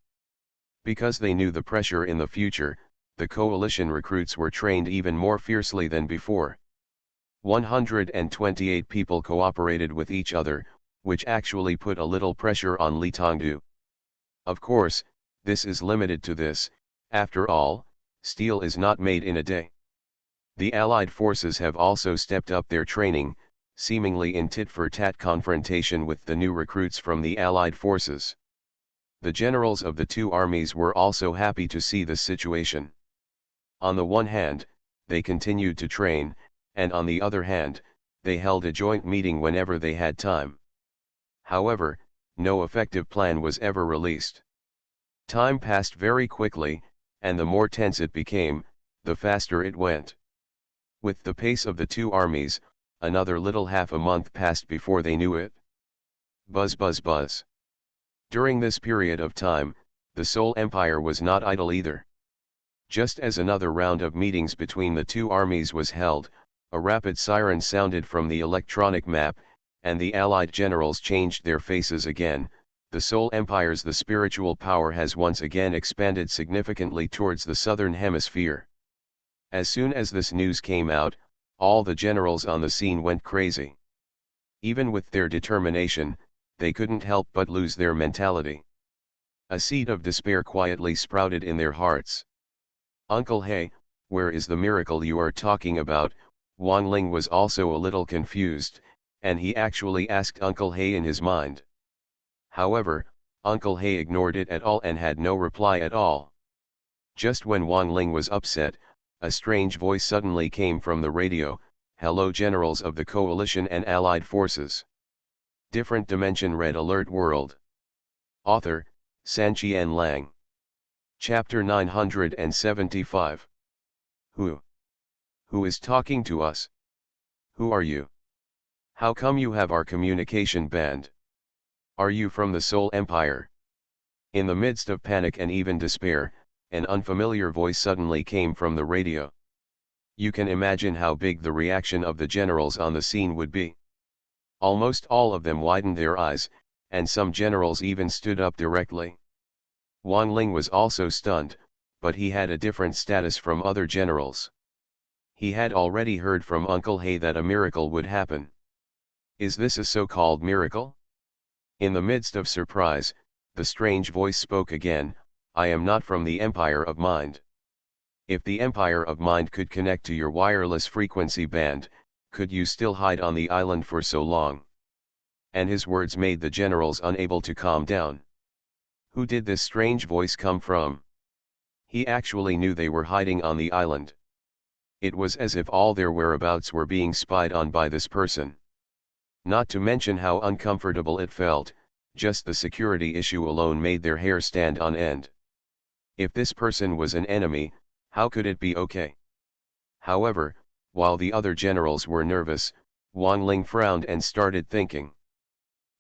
Because they knew the pressure in the future, the coalition recruits were trained even more fiercely than before. 128 people cooperated with each other, which actually put a little pressure on Li Tongdu. Of course, this is limited to this. After all, steel is not made in a day. The Allied forces have also stepped up their training, seemingly in tit-for-tat confrontation with the new recruits from the Allied forces. The generals of the two armies were also happy to see this situation. On the one hand, they continued to train, and on the other hand, they held a joint meeting whenever they had time. However, no effective plan was ever released. Time passed very quickly, and the more tense it became, the faster it went. With the pace of the two armies, another little half a month passed before they knew it. Buzz buzz buzz. During this period of time, the Soul Empire was not idle either. Just as another round of meetings between the two armies was held, a rapid siren sounded from the electronic map, and the Allied generals changed their faces again. The Soul Empire's spiritual power has once again expanded significantly towards the southern hemisphere. As soon as this news came out, all the generals on the scene went crazy. Even with their determination, they couldn't help but lose their mentality. A seed of despair quietly sprouted in their hearts. Uncle He, where is the miracle you are talking about? Wang Ling was also a little confused, and he actually asked Uncle He in his mind. However, Uncle He ignored it at all and had no reply at all. Just when Wang Ling was upset, a strange voice suddenly came from the radio. Hello, generals of the coalition and allied forces. Different dimension red alert world. Author, Sanqian Lang. Chapter 975. Who is talking to us? Who are you? How come you have our communication banned? Are you from the Soul Empire? In the midst of panic and even despair, an unfamiliar voice suddenly came from the radio. You can imagine how big the reaction of the generals on the scene would be. Almost all of them widened their eyes, and some generals even stood up directly. Wang Ling was also stunned, but he had a different status from other generals. He had already heard from Uncle He that a miracle would happen. Is this a so-called miracle? In the midst of surprise, the strange voice spoke again, I am not from the Empire of Mind. If the Empire of Mind could connect to your wireless frequency band, could you still hide on the island for so long? And his words made the generals unable to calm down. Who did this strange voice come from? He actually knew they were hiding on the island. It was as if all their whereabouts were being spied on by this person. Not to mention how uncomfortable it felt, just the security issue alone made their hair stand on end. If this person was an enemy, how could it be okay? However, while the other generals were nervous, Wang Ling frowned and started thinking.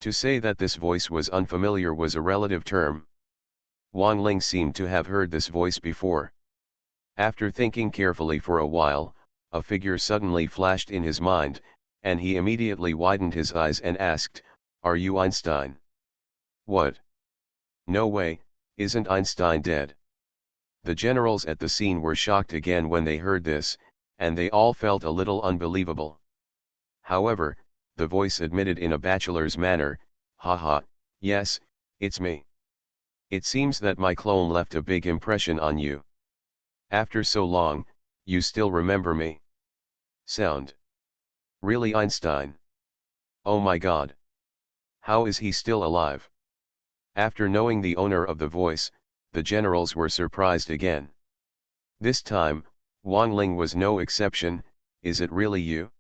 To say that this voice was unfamiliar was a relative term. Wang Ling seemed to have heard this voice before. After thinking carefully for a while, a figure suddenly flashed in his mind, and he immediately widened his eyes and asked, Are you Einstein? What? No way, isn't Einstein dead? The generals at the scene were shocked again when they heard this, and they all felt a little unbelievable. However, the voice admitted in a bachelor's manner, Haha, yes, it's me. It seems that my clone left a big impression on you. After so long, you still remember me. Sound. Really Einstein? Oh my God. How is he still alive? After knowing the owner of the voice, the generals were surprised again. This time, Wang Ling was no exception. Is it really you?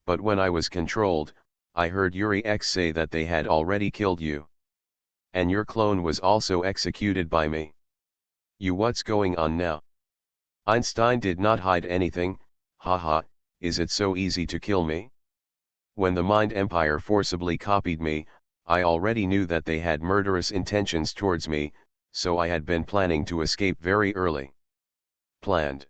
But when I was controlled, I heard Yuri X say that they had already killed you. And your clone was also executed by me. What's going on now? Einstein did not hide anything, haha, is it so easy to kill me? When the Mind Empire forcibly copied me, I already knew that they had murderous intentions towards me, so I had been planning to escape very early. Planned.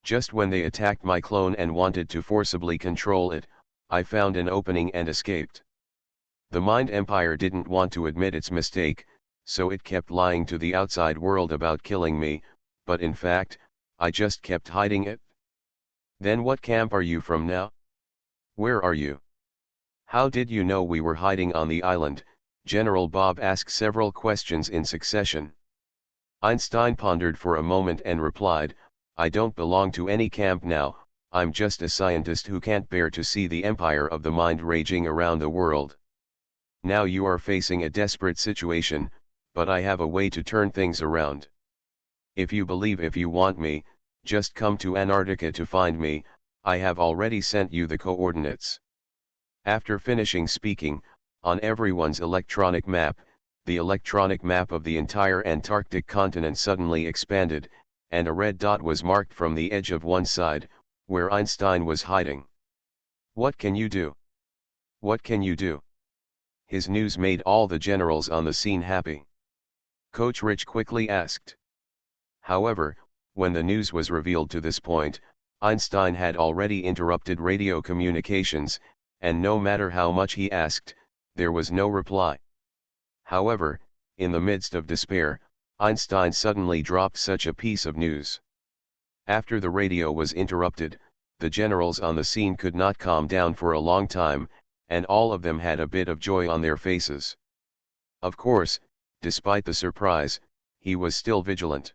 Just when they attacked my clone and wanted to forcibly control it, I found an opening and escaped. The Mind Empire didn't want to admit its mistake, so it kept lying to the outside world about killing me, but in fact, I just kept hiding it. Then what camp are you from now? Where are you? How did you know we were hiding on the island? General Bob asked several questions in succession. Einstein pondered for a moment and replied, I don't belong to any camp now, I'm just a scientist who can't bear to see the empire of the mind raging around the world. Now you are facing a desperate situation, but I have a way to turn things around. If you want me, just come to Antarctica to find me, I have already sent you the coordinates. After finishing speaking, on everyone's electronic map, the electronic map of the entire Antarctic continent suddenly expanded, and a red dot was marked from the edge of one side, where Einstein was hiding. What can you do? What can you do? His news made all the generals on the scene happy. PoortoRich quickly asked. However, when the news was revealed to this point, Einstein had already interrupted radio communications, and no matter how much he asked, there was no reply. However, in the midst of despair, Einstein suddenly dropped such a piece of news. After the radio was interrupted, the generals on the scene could not calm down for a long time, and all of them had a bit of joy on their faces. Of course, despite the surprise, he was still vigilant.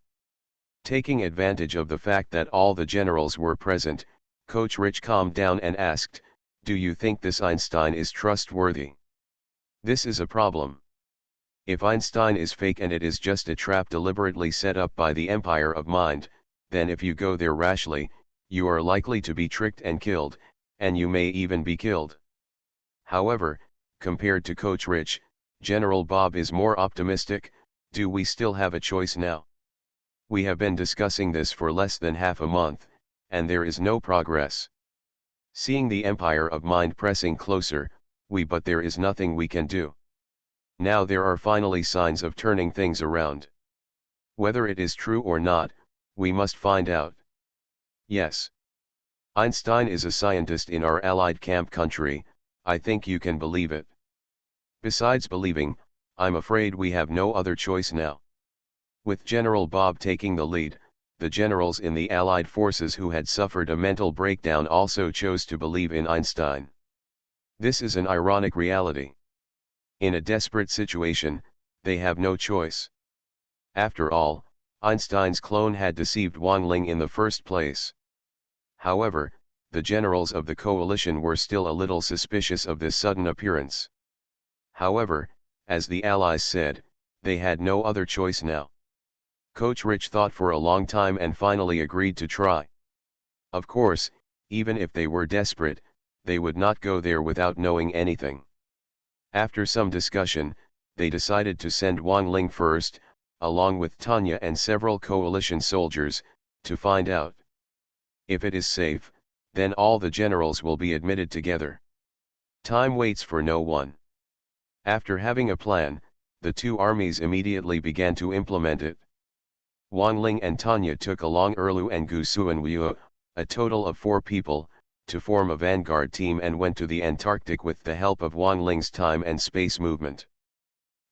Taking advantage of the fact that all the generals were present, PoortoRich calmed down and asked, Do you think this Einstein is trustworthy? This is a problem. If Einstein is fake and it is just a trap deliberately set up by the Empire of Mind, then if you go there rashly, you are likely to be tricked and killed, and you may even be killed. However, compared to PoortoRich, General Bob is more optimistic. Do we still have a choice now? We have been discussing this for less than half a month, and there is no progress. Seeing the Empire of Mind pressing closer, but there is nothing we can do. Now there are finally signs of turning things around. Whether it is true or not, we must find out. Yes. Einstein is a scientist in our allied camp country, I think you can believe it. Besides believing, I'm afraid we have no other choice now. With General Bob taking the lead, the generals in the Allied forces who had suffered a mental breakdown also chose to believe in Einstein. This is an ironic reality. In a desperate situation, they have no choice. After all, Einstein's clone had deceived Wang Ling in the first place. However, the generals of the coalition were still a little suspicious of this sudden appearance. However, as the Allies said, they had no other choice now. PoortoRich thought for a long time and finally agreed to try. Of course, even if they were desperate, they would not go there without knowing anything. After some discussion, they decided to send Wang Ling first, along with Tanya and several coalition soldiers, to find out. If it is safe, then all the generals will be admitted together. Time waits for no one. After having a plan, the two armies immediately began to implement it. Wang Ling and Tanya took along Erlu and Gu Suanwu, a total of 4 people, to form a vanguard team and went to the Antarctic with the help of Wang Ling's time and space movement.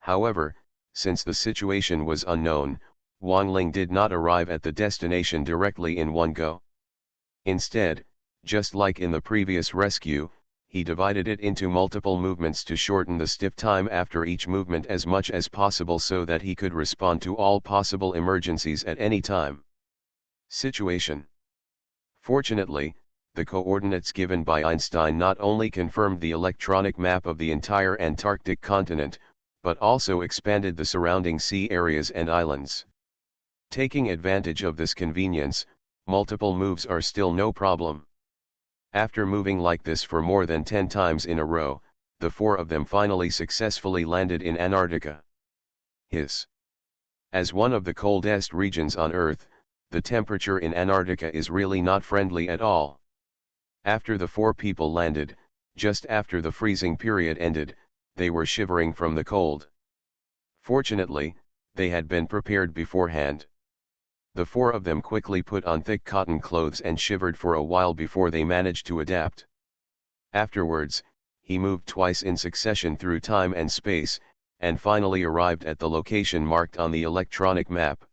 However, since the situation was unknown, Wang Ling did not arrive at the destination directly in one go. Instead, just like in the previous rescue, he divided it into multiple movements to shorten the stiff time after each movement as much as possible so that he could respond to all possible emergencies at any time. Situation. Fortunately, the coordinates given by Einstein not only confirmed the electronic map of the entire Antarctic continent, but also expanded the surrounding sea areas and islands. Taking advantage of this convenience, multiple moves are still no problem. After moving like this for more than 10 times in a row, the 4 of them finally successfully landed in Antarctica. As one of the coldest regions on Earth, the temperature in Antarctica is really not friendly at all. After the 4 people landed, just after the freezing period ended, they were shivering from the cold. Fortunately, they had been prepared beforehand. The 4 of them quickly put on thick cotton clothes and shivered for a while before they managed to adapt. Afterwards, he moved twice in succession through time and space, and finally arrived at the location marked on the electronic map.